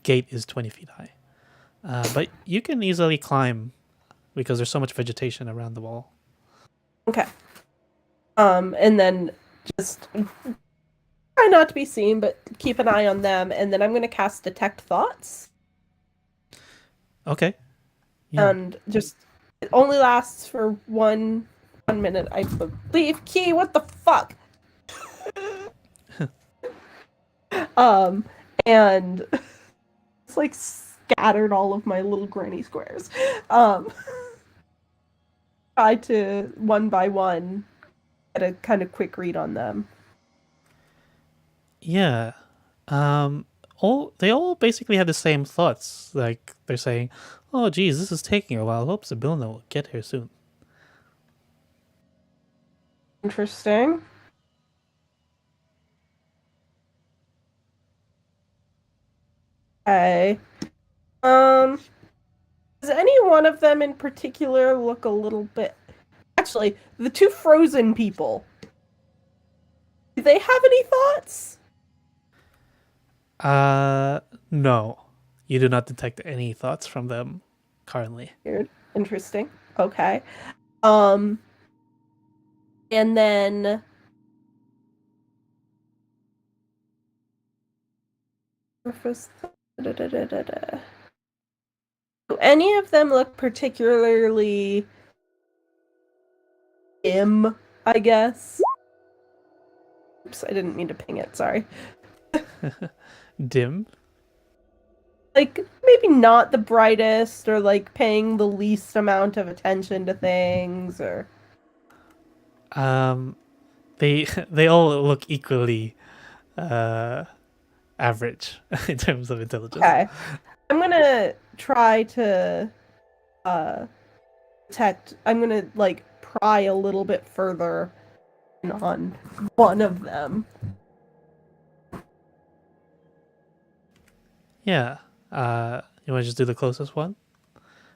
gate is 20 feet high. But you can easily climb because there's so much vegetation around the wall. Okay. And then just try not to be seen, but keep an eye on them, and then I'm gonna cast Detect Thoughts. Okay. Yeah. And just it only lasts for one minute, I believe. Key, what the fuck? And it's like scattered all of my little granny squares. Try to one by one get a kind of quick read on them. Yeah. They all basically have the same thoughts. Like they're saying, "Oh, geez, this is taking a while. Hope Sibilna will get here soon." Interesting. Okay. Does any one of them in particular look a little bit... Actually, the two frozen people. Do they have any thoughts? No. You do not detect any thoughts from them currently. Weird. Interesting. Okay. And then... Do any of them look particularly dim, I guess? Oops, I didn't mean to ping it, sorry. Dim? Like, maybe not the brightest, or like paying the least amount of attention to things, or... They all look equally average in terms of intelligence. Okay. I'm gonna try to detect... I'm gonna, like, pry a little bit further on one of them. Yeah. You want to just do the closest one?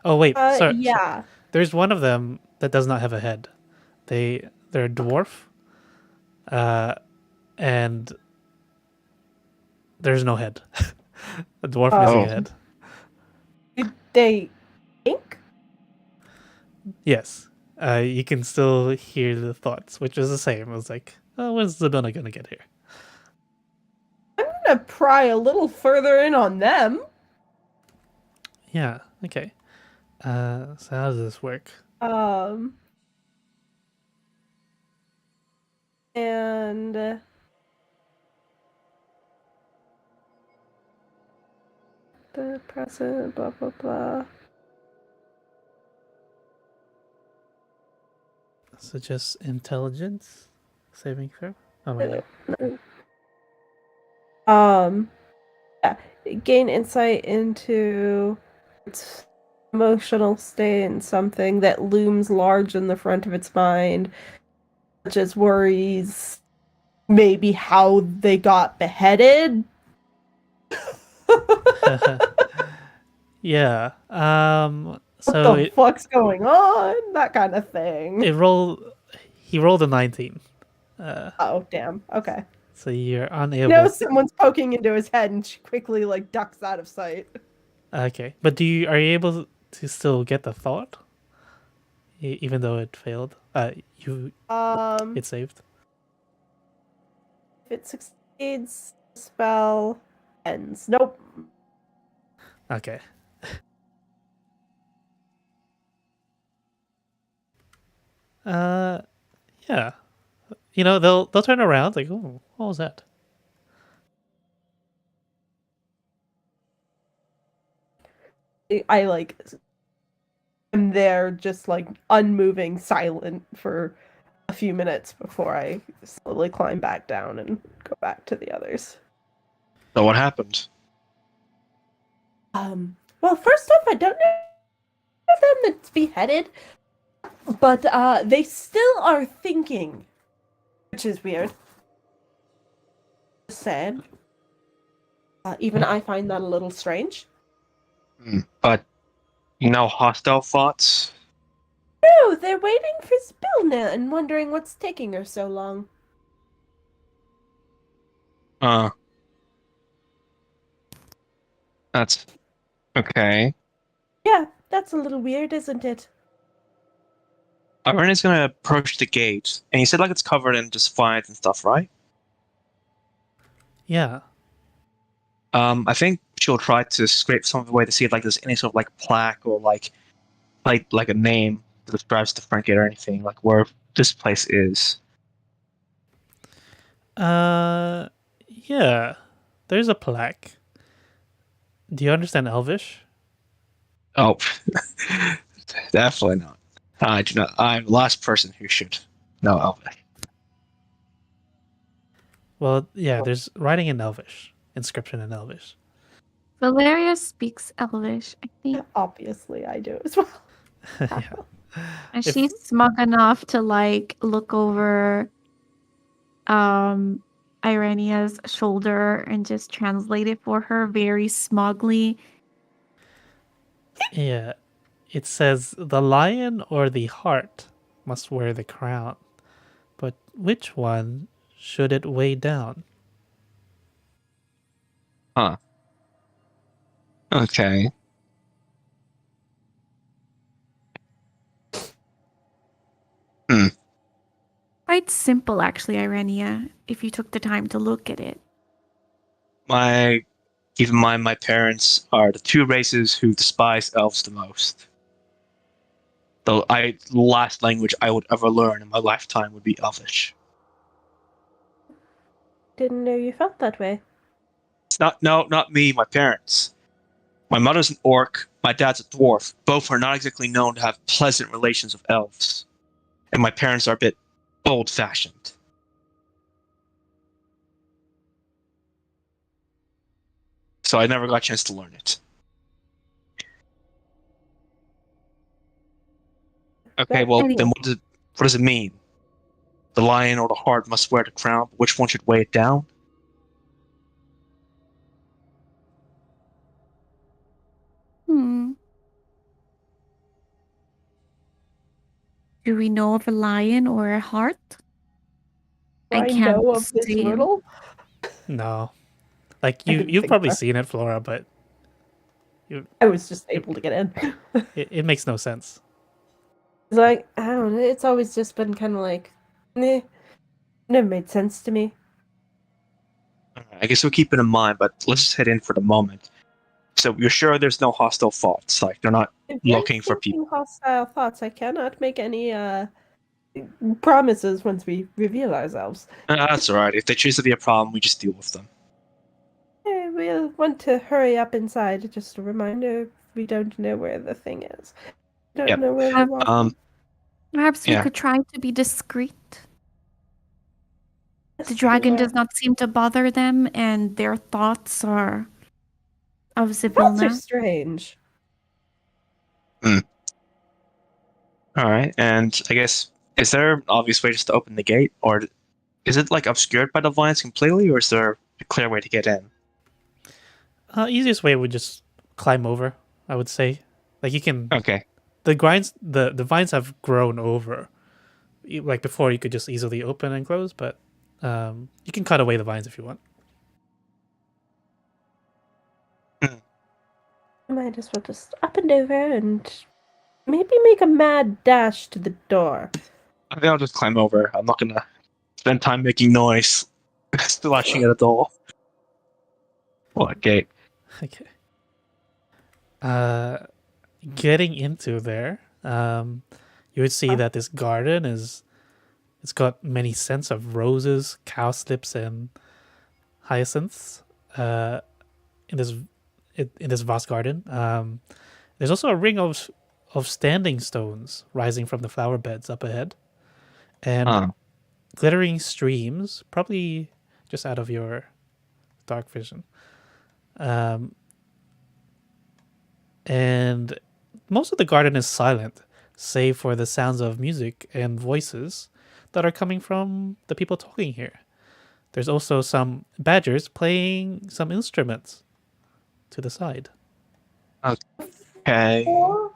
Oh wait, sorry. Yeah. There's one of them that does not have a head. They're a dwarf, and there's no head. A dwarf missing a Oh. head. Did they think? Yes. You can still hear the thoughts, which is the same. It was like, oh, when's the Donna gonna get here? I'm gonna pry a little further in on them. Yeah. Okay. So how does this work? And the present, blah blah blah. So just intelligence saving throw. Oh my god. Yeah, gain insight into its emotional state and something that looms large in the front of its mind, such as worries, maybe how they got beheaded. Yeah. What So the fuck's going on? That kind of thing. he rolled a 19. Oh, damn. Okay. So you're You unable. know, someone's poking into his head and she quickly, like, ducks out of sight. Okay, but are you able to still get the thought, even though it failed? It saved. If it succeeds, the spell ends. Nope. Okay. Yeah. You know, they'll turn around like, oh, what was that? I like am there just like unmoving, silent for a few minutes before I slowly climb back down and go back to the others. So what happened? Well, first off, I don't know if them that's beheaded, but they still are thinking, which is weird. Just saying. Even I find that a little strange. But hostile thoughts. No, they're waiting for Spilna and wondering what's taking her so long. That's okay. Yeah, that's a little weird, isn't it? Irene's gonna approach the gate, and you said like it's covered in just vines and stuff, right? Yeah. I think she'll try to scrape some of the way to see if like there's any sort of like plaque or like a name that describes the front gate or anything, like where this place is. Yeah. There's a plaque. Do you understand Elvish? Oh, definitely not. I do not. I'm the last person who should know Elvish. Well, yeah, there's writing in Elvish, inscription in Elvish. Valeria speaks Elvish, I think. Obviously, I do as well. Yeah. And If- she's smug enough to like look over Irenia's shoulder and just translate it for her very smugly. Yeah. It says the lion or the heart must wear the crown, but which one should it weigh down? Huh. Okay. Quite simple, actually, Irenia, if you took the time to look at it. Keep in mind, my parents are the two races who despise elves the most. The last language I would ever learn in my lifetime would be Elvish. Didn't know you felt that way. It's not me, my parents. My mother's an orc, my dad's a dwarf. Both are not exactly known to have pleasant relations with elves. And my parents are a bit old-fashioned. So I never got a chance to learn it. Okay, But well, anyway. then what does it mean? The lion or the heart must wear the crown, but which one should weigh it down? Do we know of a lion or a hart? Do I can't know of this say. riddle? No. Like I didn't you've think probably so. seen it, Flora, but I was just able to get in. it makes no sense. It's like, I don't know, it's always just been kind of like, never made sense to me. Alright, I guess we'll keep it in mind, but let's just head in for the moment. So you're sure there's no hostile thoughts? Like they're not If you're looking for people. thinking hostile thoughts, I cannot make any promises once we reveal ourselves. That's alright. If they choose to be a problem, we just deal with them. We'll want to hurry up inside. Just a reminder, we don't know where the thing is. Don't Yep. know where we're walking. Perhaps we Yeah. could try to be discreet. Yes, The dragon yeah. does not seem to bother them, and their thoughts are of Thoughts are Sibilna. strange. Alright, and I guess, is there an obvious way just to open the gate? Or is it like obscured by the vines completely, or is there a clear way to get in? Easiest way would just climb over, I would say. Like you can Okay. the vines have grown over. Like before you could just easily open and close, but you can cut away the vines if you want. I might as well just up and over and maybe make a mad dash to the door. I think I'll just climb over. I'm not gonna spend time making noise, splashing at a door. Well, a gate. Okay. Getting into there, you would see that this garden it's got many scents of roses, cowslips, and hyacinths. In this in this vast garden, there's also a ring of standing stones rising from the flower beds up ahead, and Huh. glittering streams, probably just out of your dark vision. And most of the garden is silent, save for the sounds of music and voices that are coming from the people talking here. There's also some badgers playing some instruments to the side. Okay. Or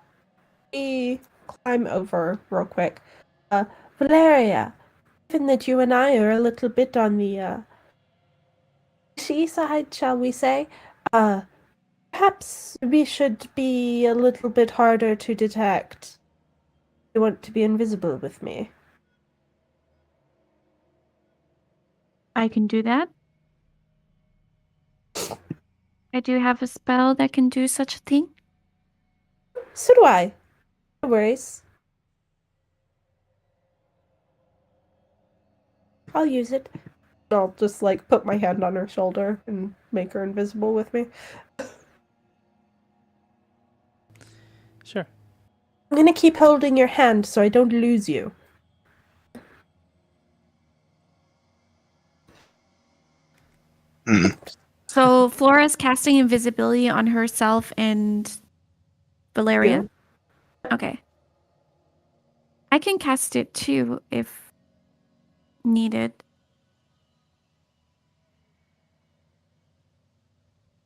we climb over real quick. Valeria, given that you and I are a little bit on the she side, shall we say, perhaps we should be a little bit harder to detect. You want to be invisible with me? I can do that. I do have a spell that can do such a thing. So do I. No worries. I'll use it. I'll just like put my hand on her shoulder and make her invisible with me. Sure. I'm gonna keep holding your hand so I don't lose you. Hmm. So Flora's casting invisibility on herself and Valeria. Okay. I can cast it too if needed.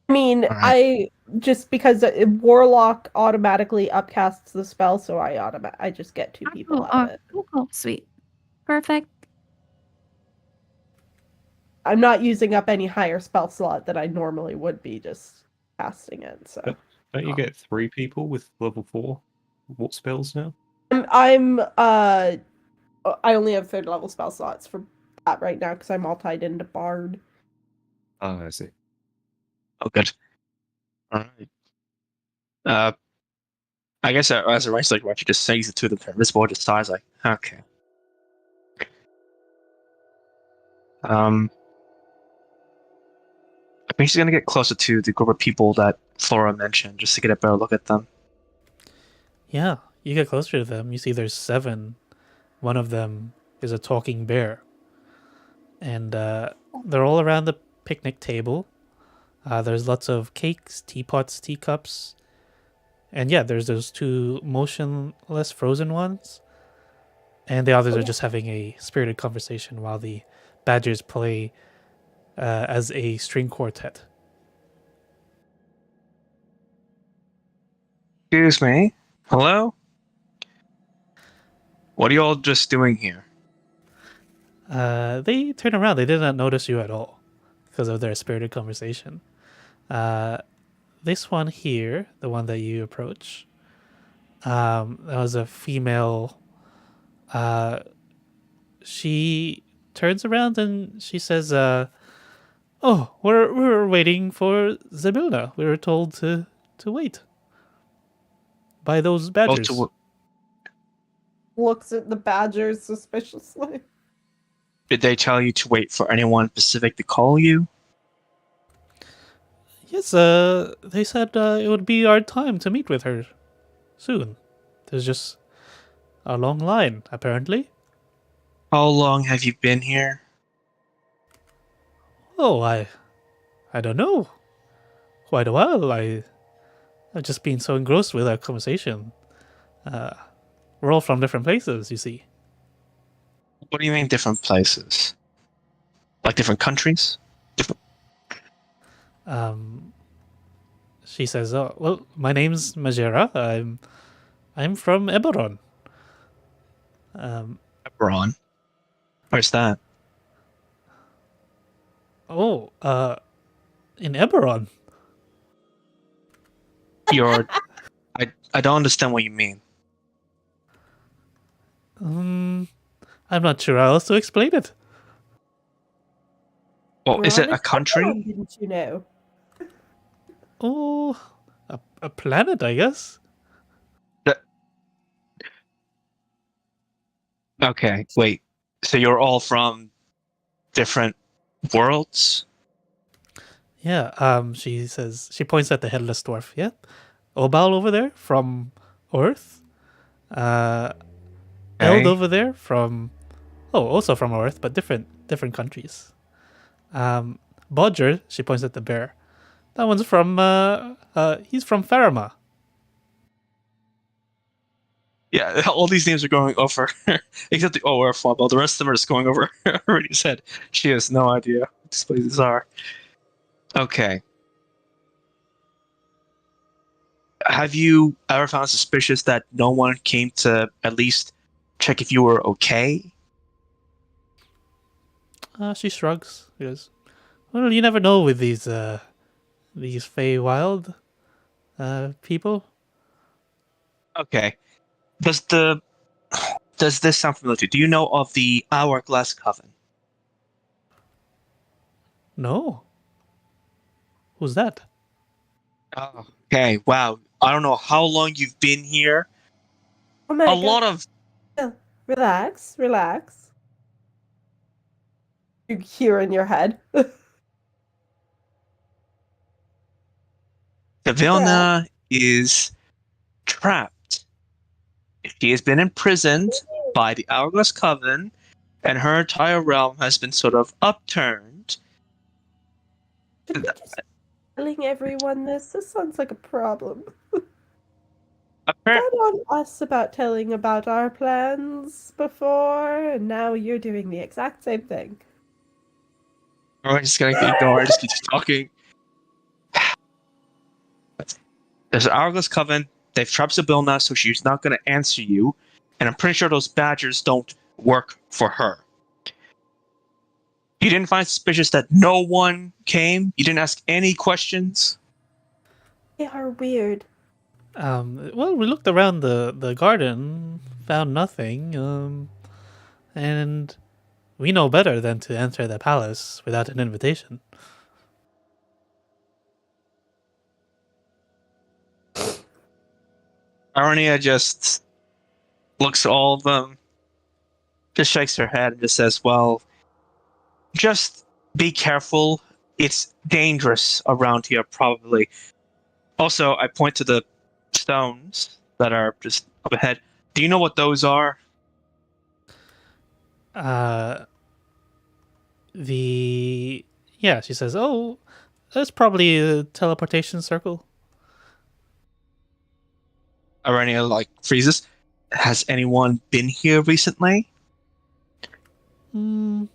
I mean, All right. I just because Warlock automatically upcasts the spell, so I just get two people out of it. Cool. Sweet. Perfect. I'm not using up any higher spell slot that I normally would be just casting it. So Don't you get 3 people with level 4 what spells now? I only have third level spell slots for that right now because I'm all tied into Bard. Ah, I see. Oh, good. All right. I guess as a race, like, why don't you just say the two of them turn invisible, just size like, okay. I think she's gonna get closer to the group of people that Flora mentioned, just to get a better look at them. Yeah, you get closer to them. You see there's 7. One of them is a talking bear. And they're all around the picnic table. There's lots of cakes, teapots, teacups. And yeah, there's those 2 motionless frozen ones. And the others are just having a spirited conversation while the badgers play as a string quartet. Excuse me. Hello? What are you all just doing here? They turn around. They did not notice you at all because of their spirited conversation. This one here, the one that you approach, that was a female. She turns around and she says, "Oh, we're waiting for Zabilna. We were told to wait by those Oh, badgers." Looks at the badgers suspiciously. did they tell you to wait for anyone specific to call you? Yes, they said it would be our time to meet with her soon. There's just a long line, apparently. How long have you been here? Oh, I don't know. Quite a while. I've just been so engrossed with our conversation. We're all from different places, you see. What do you mean different places? Like different countries? She says, "Oh, well, my name's Majera. I'm from Eberron." Ebron? Where's that? Oh, in Eberron. You're... I don't understand what you mean. I'm not sure how else to explain it. Well, We're is on it a Eberron, country? didn't you know? Oh, a planet, I guess. Okay, wait. So you're all from different worlds? Yeah, she says, she points at the headless dwarf. Yep. Obal over there from Earth. Eld Okay. over there from, oh, also from Earth, but different countries. Bodger, she points at the bear. That one's from, he's from Farama. Yeah, all these names are going over, except the OR but the rest of them are just going over already said. She has no idea what these places are. Okay. Have you ever found suspicious that no one came to at least check if you were okay? She shrugs. She goes, well, you never know with these Feywild, people. Okay. Does this sound familiar to you? Do you know of the Hourglass Coven? No. Who's that? Oh, okay, wow. I don't know how long you've been here. Oh my A god. lot of Relax, relax. You hear in your head. Savilna is trapped. She has been imprisoned by the Hourglass Coven, and her entire realm has been sort of upturned. Should we just telling everyone this? This sounds like a problem. Appar- That on us about telling about our plans before, and now you're doing the exact same thing. We're just gonna ignore her, just keep talking. There's an Hourglass Coven. They've trapped Sabilna, so she's not gonna answer you. And I'm pretty sure those badgers don't work for her. You didn't find suspicious that no one came? You didn't ask any questions? They are weird. Well, we looked around the garden, found nothing, and we know better than to enter the palace without an invitation. Arania just looks at all of them, just shakes her head and just says, well, just be careful. It's dangerous around here, probably. Also, I point to the stones that are just up ahead. Do you know what those are? Yeah, she says, oh, that's probably a teleportation circle. Arania, like, freezes. Has anyone been here recently? No,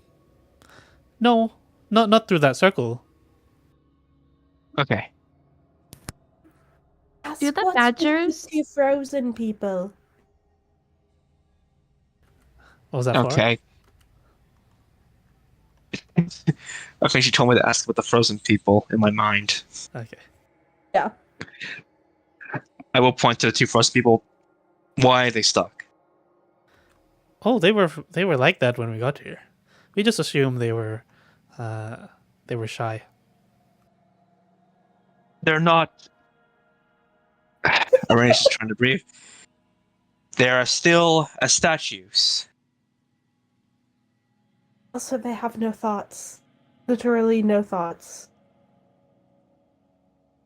not through that circle. Okay. Ask Do the what's badgers- with you frozen people? What was that for? Okay. I think she told me to ask about the frozen people in my mind. Okay. Yeah. I will point to the two frozen people. Why are they stuck? Oh, they were like that when we got here. We just assumed they were shy. They're not. Irena's just trying to breathe. They are still as statues. Also, they have no thoughts. Literally no thoughts.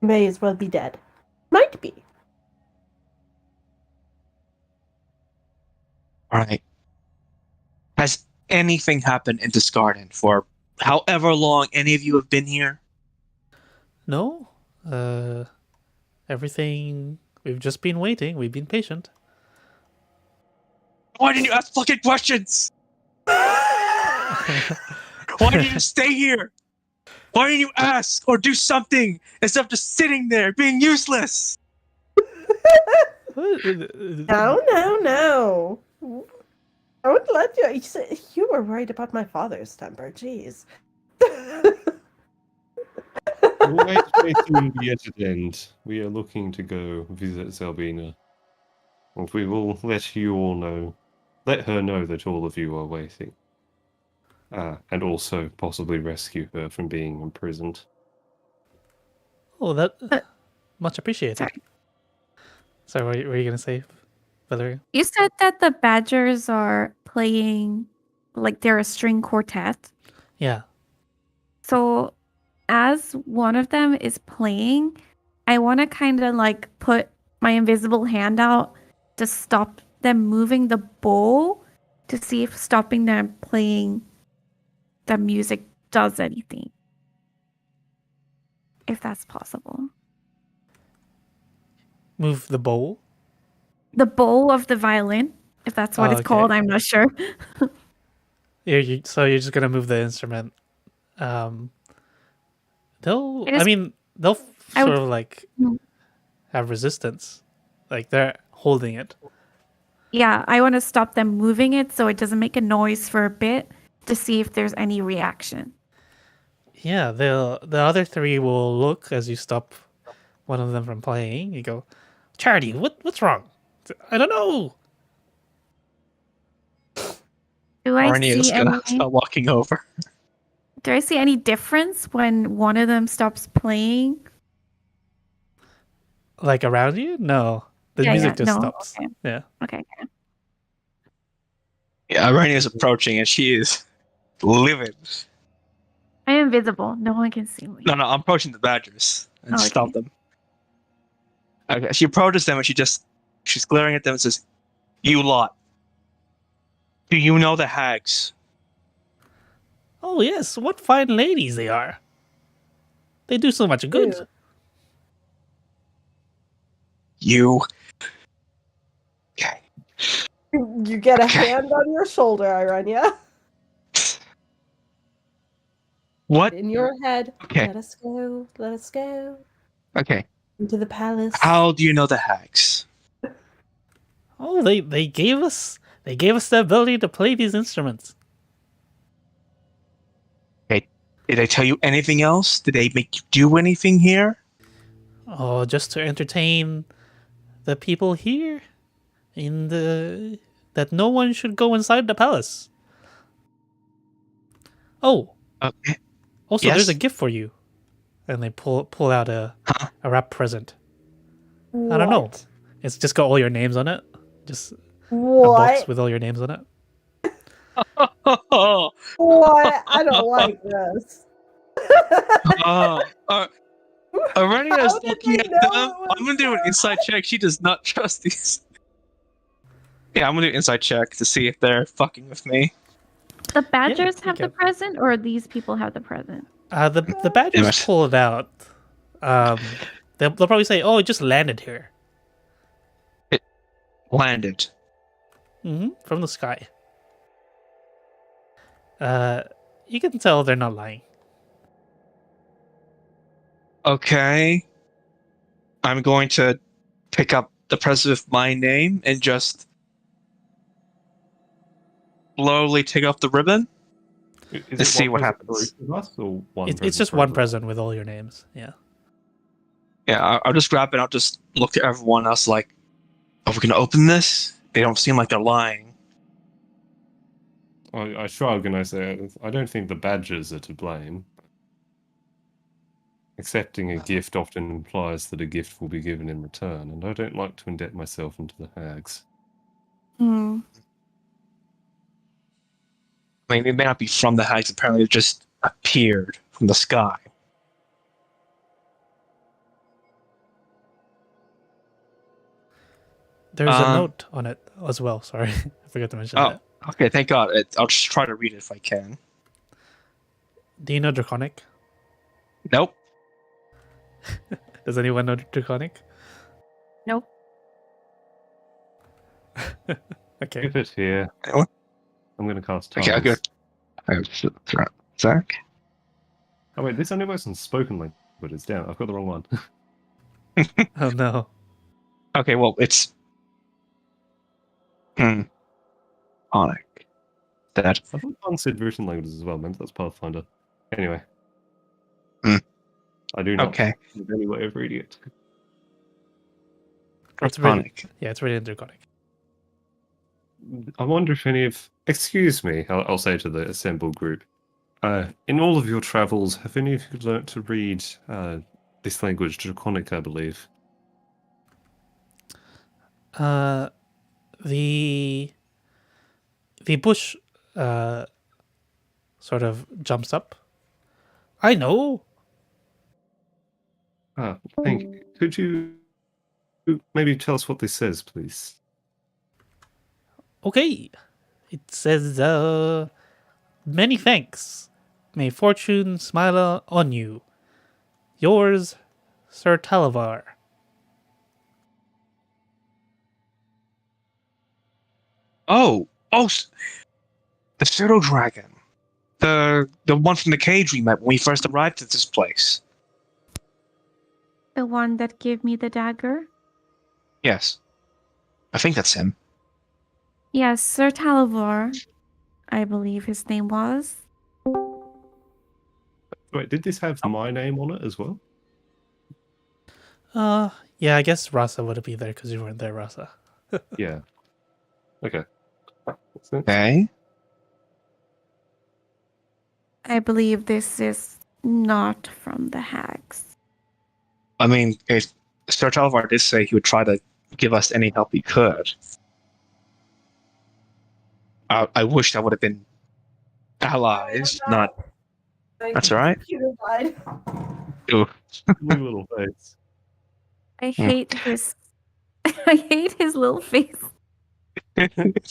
May as well be dead. Might be. Alright. Has anything happened in this garden for however long any of you have been here? No, everything. We've just been waiting. We've been patient. Why didn't you ask fucking questions? Why didn't you stay here? Why didn't you ask or do something instead of just sitting there being useless? No. I would let you. You were right about my father's temper. Jeez. We're waiting the edge end. We are looking to go visit Zelbina. And we will let you all know. Let her know that all of you are waiting. And also possibly rescue her from being imprisoned. Oh, that much appreciated. Sorry. Sorry, what were you gonna say, Valeria? You said that the Badgers are playing like they're a string quartet. Yeah. So as one of them is playing, I want to kind of like put my invisible hand out to stop them moving the bowl to see if stopping them playing the music does anything. If that's possible. Move the bowl. The bowl of the violin, if that's what Oh, it's okay. called, I'm not sure. So you're just gonna move the instrument. They'll. I They'll I would- sort of like Mm. have resistance. Like they're holding it. Yeah, I want to stop them moving it so it doesn't make a noise for a bit to see if there's any reaction. Yeah. The other three will look as you stop one of them from playing. You go, Charity, what's wrong? I don't know. Do I Arnie is see gonna any? start walking over. Do I see any difference when one of them stops playing? Like around you? No. The Yeah, music just no, stops. okay. Yeah. Okay. Yeah, Arnie is approaching and she is livid. I am invisible. No one can see me. No, I'm approaching the Badgers and Oh, stop okay. them. Okay, she approaches them and she's glaring at them and says, "You lot, do you know the hags?" Oh yes, what fine ladies they are. They do so much good. Ew. You. Okay. You get a Okay. hand on your shoulder, Irania. What? In your head. Okay. Let us go. Let us go. Okay. Into the palace. How do you know the hags? Oh, they gave us the ability to play these instruments. Okay. Did they tell you anything else? Did they make you do anything here? Oh, just to entertain the people here in the that no one should go inside the palace. Oh, Okay. also there's a Yes? gift for you. And they pull out a Huh? wrap present. What? I don't know. It's just got all your names on it. Just a box What? with all your names on it. Oh, What? I don't like this. Arenia How is did looking they at know them. it was I'm gonna do an her? inside check. She does not trust these. Yeah, I'm gonna do an inside check to see if they're fucking with me. The Badgers you have the can. present, or these people have the present? The Damn Badgers it. pull it out. They'll probably say, "Oh, it just landed here." Landed. From the sky. You can tell they're not lying. Okay. I'm going to pick up the present with my name and just slowly take off the ribbon. Is Let's it see one what present for happens. each of us, or one It's present just for one everyone? present with all your names. Yeah. Yeah, I'll just grab it. I'll just look at everyone else like, are we gonna open this? They don't seem like they're lying. I shrug and I say, I don't think the badgers are to blame. Accepting a gift often implies that a gift will be given in return, and I don't like to indebt myself into the hags. Hmm. I mean, they may not be from the hags. Apparently, it just appeared from the sky. There's a note on it as well. Sorry, I forgot to mention Oh, that. okay. Thank God. I'll just try to read it if I can. Do you know Draconic? Nope. Does anyone know Draconic? Nope. Okay. Give it here. What? I'm going to cast Okay, I'll tongues. go. Zach. Oh wait, this only works on spoken languages. Damn, I've got the wrong one. Oh no. Okay, well, it's. Onic. That. I thought tongues said written languages as well. Maybe that's Pathfinder. Anyway. Hmm. I do not Okay. have any way of reading it. It's written. Onic. Yeah, it's written in Draconic. I wonder if any of... Excuse me, I'll say to the assembled group. In all of your travels, have any of you learnt to read this language, Draconic, I believe? The bush sort of jumps up. I know. Thank you. Could you maybe tell us what this says, please? Okay. It says, many thanks. May fortune smile on you. Yours, Sir Talavar. Oh, the pseudo dragon, the one from the cage we met when we first arrived at this place. The one that gave me the dagger? Yes, I think that's him. Yes, Sir Talavor, I believe his name was. Wait, did this have my name on it as well? Yeah, I guess Rasa would be there because you weren't there, Rasa. Yeah. Okay. Makes sense. Okay. I believe this is not from the hags. I mean, Sir Talvar did say he would try to give us any help he could. I wish that would have been allies, not. That's all right. Computer died. Ooh. Blue little face. I hate his. I hate his little face.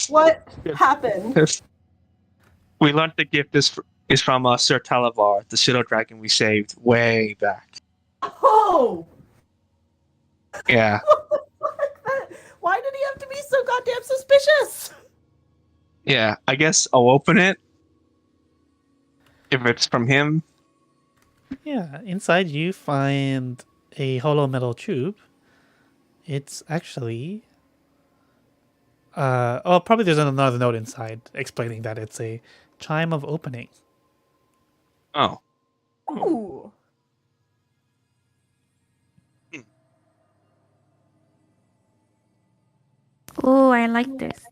What happened? We learned the gift is from Sir Talavar, the pseudo dragon we saved way back. Oh! Yeah. Why did he have to be so goddamn suspicious? Yeah, I guess I'll open it. If it's from him. Yeah, inside you find a hollow metal tube. It's actually... probably there's another note inside explaining that it's a chime of opening. Oh. Ooh. Oh, I like this.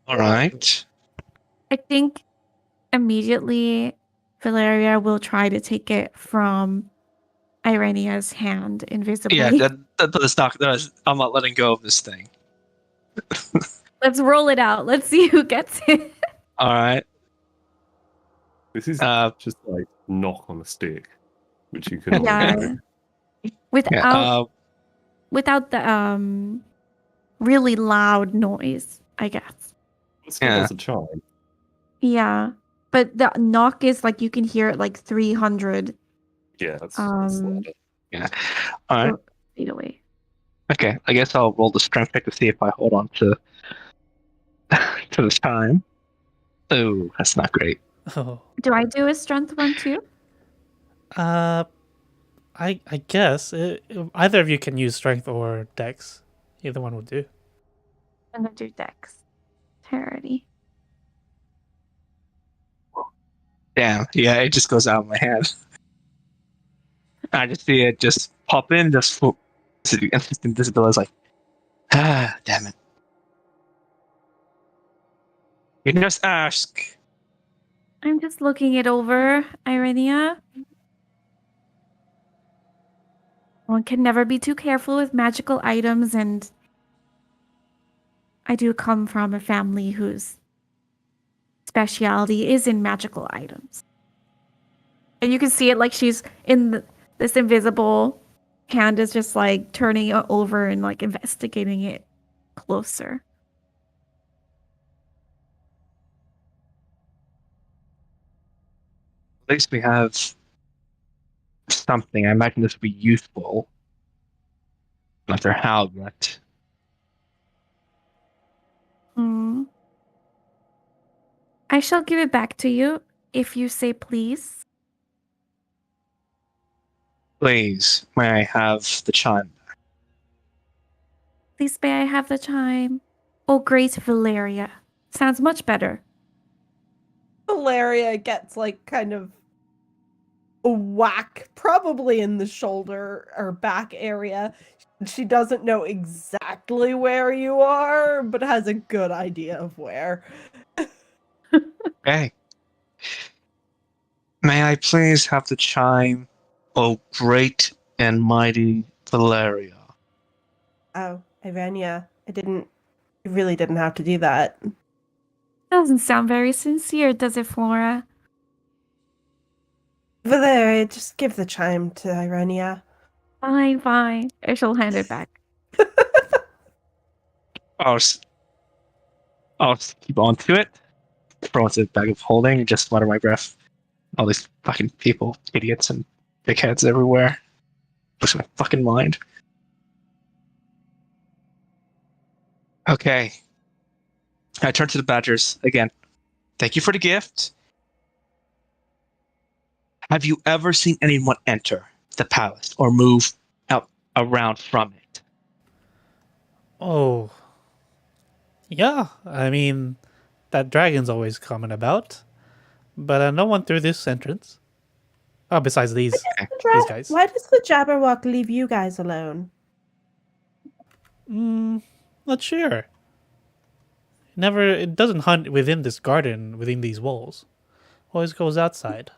All right. I think immediately Valeria will try to take it from Irenia's hand invisibly. Yeah, that's not. I'm not letting go of this thing. Let's roll it out. Let's see who gets it. All right. This is just like knock on a stick, which you can. Yeah. Without the really loud noise, I guess. Still has a chime. Yeah. But the knock is like you can hear it like 300 Yeah, that's yeah. All right. feet away. Okay, I guess I'll roll the strength check to see if I hold on to the time. Oh, that's not great. Oh. Do I do a strength one too? I guess either of you can use strength or dex. Either one will do. I'm gonna do dex. Charity. Damn. Yeah, it just goes out of my hand. I just see it just pop in, just invisible. It's like, damn it. You just ask. I'm just looking it over, Irenia. One can never be too careful with magical items, and I do come from a family whose speciality is in magical items. And you can see it like she's in this invisible hand is just like turning it over and like investigating it closer. At least we have something. I imagine this would be useful. Not sure how yet. Hmm. I shall give it back to you if you say please. Please, may I have the chime? Please may I have the chime? Oh, great Valeria. Sounds much better. Valeria gets like kind of a whack, probably in the shoulder or back area. She doesn't know exactly where you are, but has a good idea of where. Okay. May I please have the chime, oh great and mighty Valeria? Oh, Ivania, you really didn't have to do that. Doesn't sound very sincere, does it, Flora? Valeria, just give the chime to Irenia. Fine, fine. I shall hand it back. I'll keep on to it. Throw into the bag of holding, just mutter my breath. All these fucking people, idiots and dickheads everywhere. Lose my fucking mind. Okay. I turn to the Badgers again. Thank you for the gift. Have you ever seen anyone enter the palace or move out around from it? Oh, yeah. I mean, that dragon's always coming about, but no one through this entrance. Oh, besides these guys. Why does the Jabberwock leave you guys alone? Not sure. It doesn't hunt within this garden, within these walls. Always goes outside.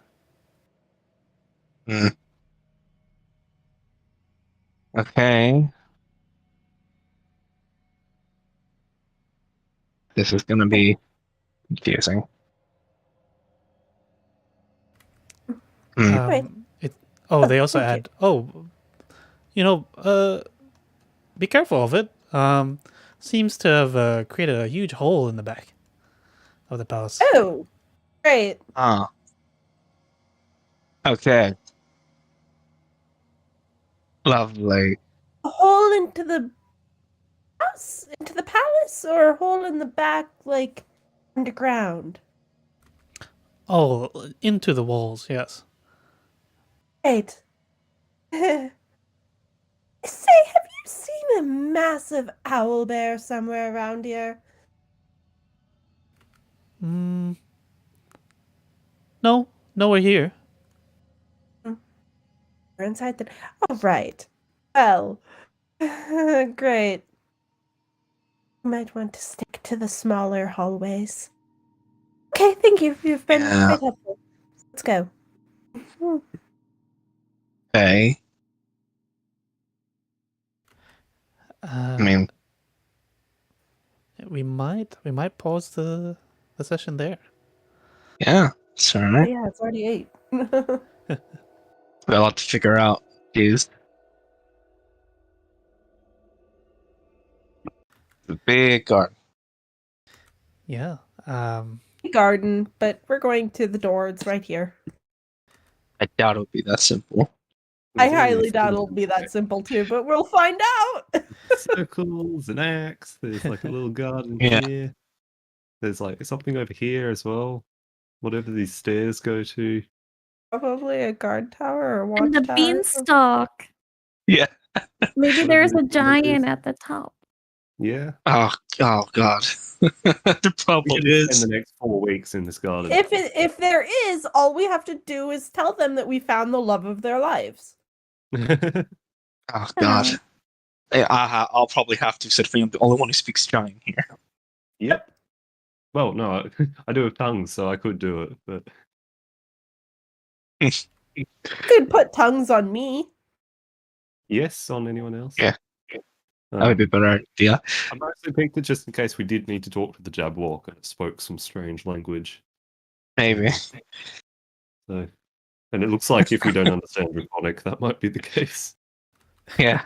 Hmm. Okay. This is going to be confusing. Wait. They also thank add, be careful of it. Seems to have created a huge hole in the back of the palace. Oh, great. Okay. Lovely. A hole into the house, into the palace, or a hole in the back, like underground? Oh, into the walls, yes. Great. Say, have you seen a massive owl bear somewhere around here? No, nowhere here. We're inside the. All right. Well, great. You might want to stick to the smaller hallways. Okay, thank you. You've been quite helpful. Let's go. Okay. I mean, we might pause the session there. yeah, certainly. Yeah, it's already 8. We got a lot to figure out, dudes. The big garden. Yeah. Garden, but we're going to the door. It's right here. I doubt it'll be that simple. I highly doubt it'll be that simple too, but we'll find out. Circles, an axe. There's like a little garden Yeah. here. There's like something over here as well. Whatever these stairs go to. Probably a guard tower or And the watchtower. beanstalk. Yeah. Maybe there's a giant at the top. Yeah. Oh God. The We problem can spend is, the next 4 weeks in this garden. If there is, all we have to do is tell them that we found the love of their lives. oh god, I'll probably have to sit for I'm the only one who speaks giant here. Yep. Well, no, I do have tongues, so I could do it, but You could put tongues on me. yes, on anyone else? Yeah. That would be a better idea. I mostly picked it just in case we did need to talk to the Jabwalk and it spoke some strange language. Maybe. So, and it looks like if we don't understand Draconic, that might be the case. Yeah.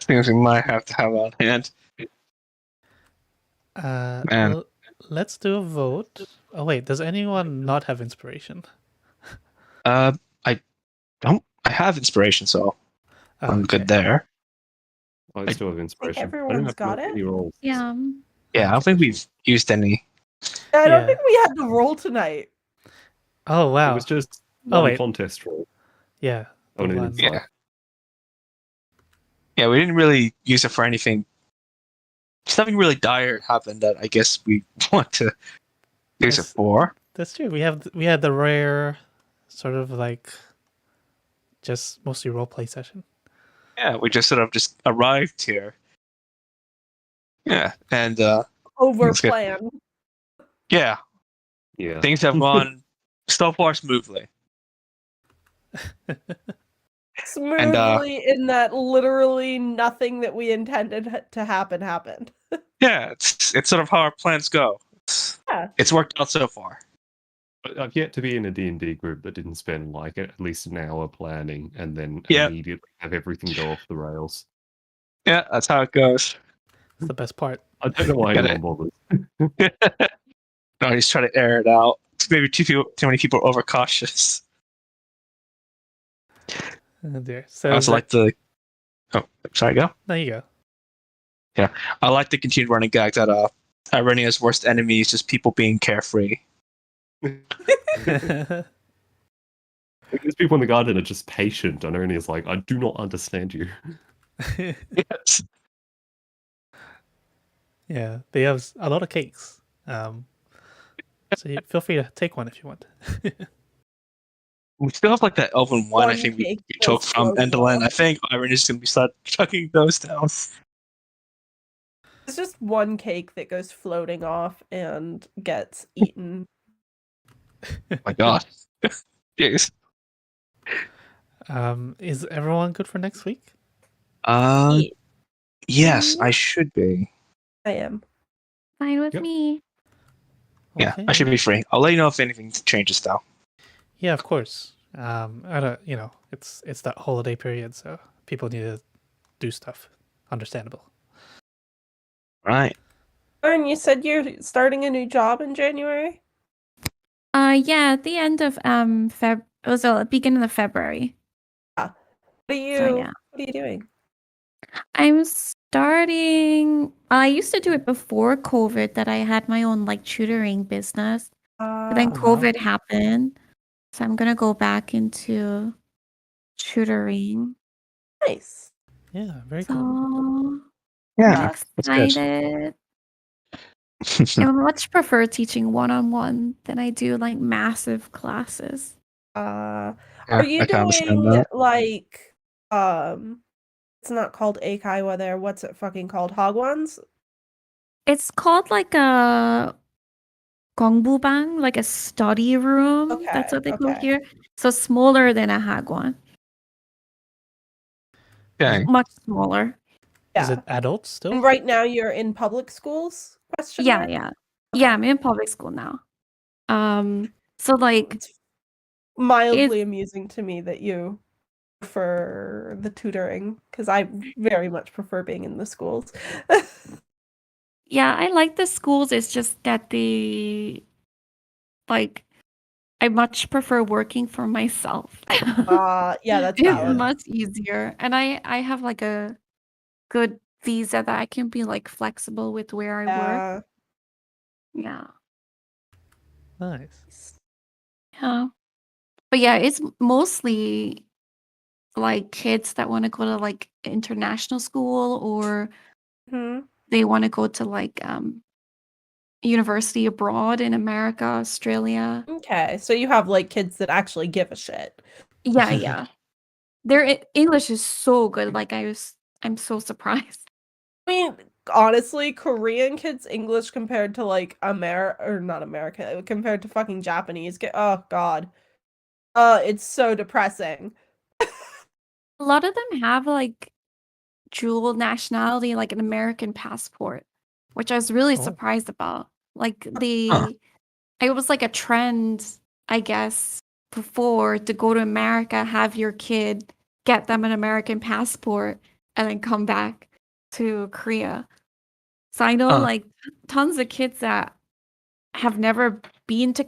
Things we might have to have on hand. Man. Well, let's do a vote. Oh wait, does anyone not have inspiration? I don't. I have inspiration, so I'm good there. I still have inspiration. everyone's I don't got have it? any rolls. Yeah. Yeah, I don't think we've used any. I don't Yeah. think we had to roll tonight. Oh wow. It was just Oh, one wait. contest roll. Yeah. the On an one- inside. Yeah. Yeah, we didn't really use it for anything. Something really dire happened that I guess we want to use it Yes. for. That's true. We had the rare sort of like just mostly roleplay session. Yeah, we just sort of just arrived here. Yeah, and Over That's good. plan. yeah, Yeah. things have gone so far smoothly. Smoothly in that literally nothing that we intended to happen happened. Yeah, it's sort of how our plans go. Yeah. It's worked out so far. But I've yet to be in a D&D group that didn't spend like at least an hour planning and then Yeah. immediately have everything go off the rails. Yeah, that's how it goes. It's the best part. I don't know why Got anyone bothers. No, he's trying to air it out. Maybe too many people are overcautious. Oh dear. I So also like the. Oh, sorry, go. there you go. I like the continued running gag that Irenia's worst enemy is just people being carefree. Because people in the garden are just patient, and Ernie is like, I do not understand you. Yes. Yeah, they have a lot of cakes. So feel free to take one if you want. We still have like that elven one. I One think we cake took goes from floating Enderland. off. I think Irenia's gonna be start chucking those down. It's just one cake that goes floating off and gets eaten. Oh my god. Jeez. Is everyone good for next week? Yes, I should be. I am. Fine with Yep. me. Yeah, Okay. I should be free. I'll let you know if anything changes though. Yeah, of course. I don't. It's that holiday period, so people need to do stuff. Understandable. Right. Aaron, you said you're starting a new job in January? Yeah, at the end of Feb. It was the beginning of February. What are you So, yeah. What are you doing? I'm starting. I used to do it before COVID. That I had my own like tutoring business. But then Ah, COVID happened, so I'm gonna go back into tutoring. nice. Yeah, very cool. So Yeah. I'm That's good. excited. I would much prefer teaching one-on-one than I do like massive classes. Are Yeah, you I can understand doing that. like it's not called Eikaiwa there. What's it fucking called? Hagwons? It's called like a gongbubang, like a study room. That's Okay, what they call okay. here. So smaller than a hagwon, Dang. much smaller. Is Yeah. it adults still? And right now you're in public schools? Question Yeah, mark? yeah, Okay. yeah. I'm in public school now. So like It's mildly amusing to me that you prefer the tutoring because I very much prefer being in the schools. yeah, I like the schools. It's just that like I much prefer working for myself. Yeah, that's It's valid. much easier, and I have like a good visa that I can be like flexible with where I work. Yeah. Yeah, Nice. yeah. But yeah, it's mostly like kids that want to go to like international school or Mhm. they want to go to like university abroad in America, Australia. Okay, so you have like kids that actually give a shit. Yeah, yeah. Their English is so good. Like I'm so surprised. I mean, honestly, Korean kids' English compared to like not America, compared to fucking Japanese. Oh God, it's so depressing. A lot of them have like dual nationality, like an American passport, which I was really Oh. surprised about. Like Huh. it was like a trend, I guess, before to go to America, have your kid, get them an American passport, and then come back to Korea. So I know Huh. like tons of kids that have never been to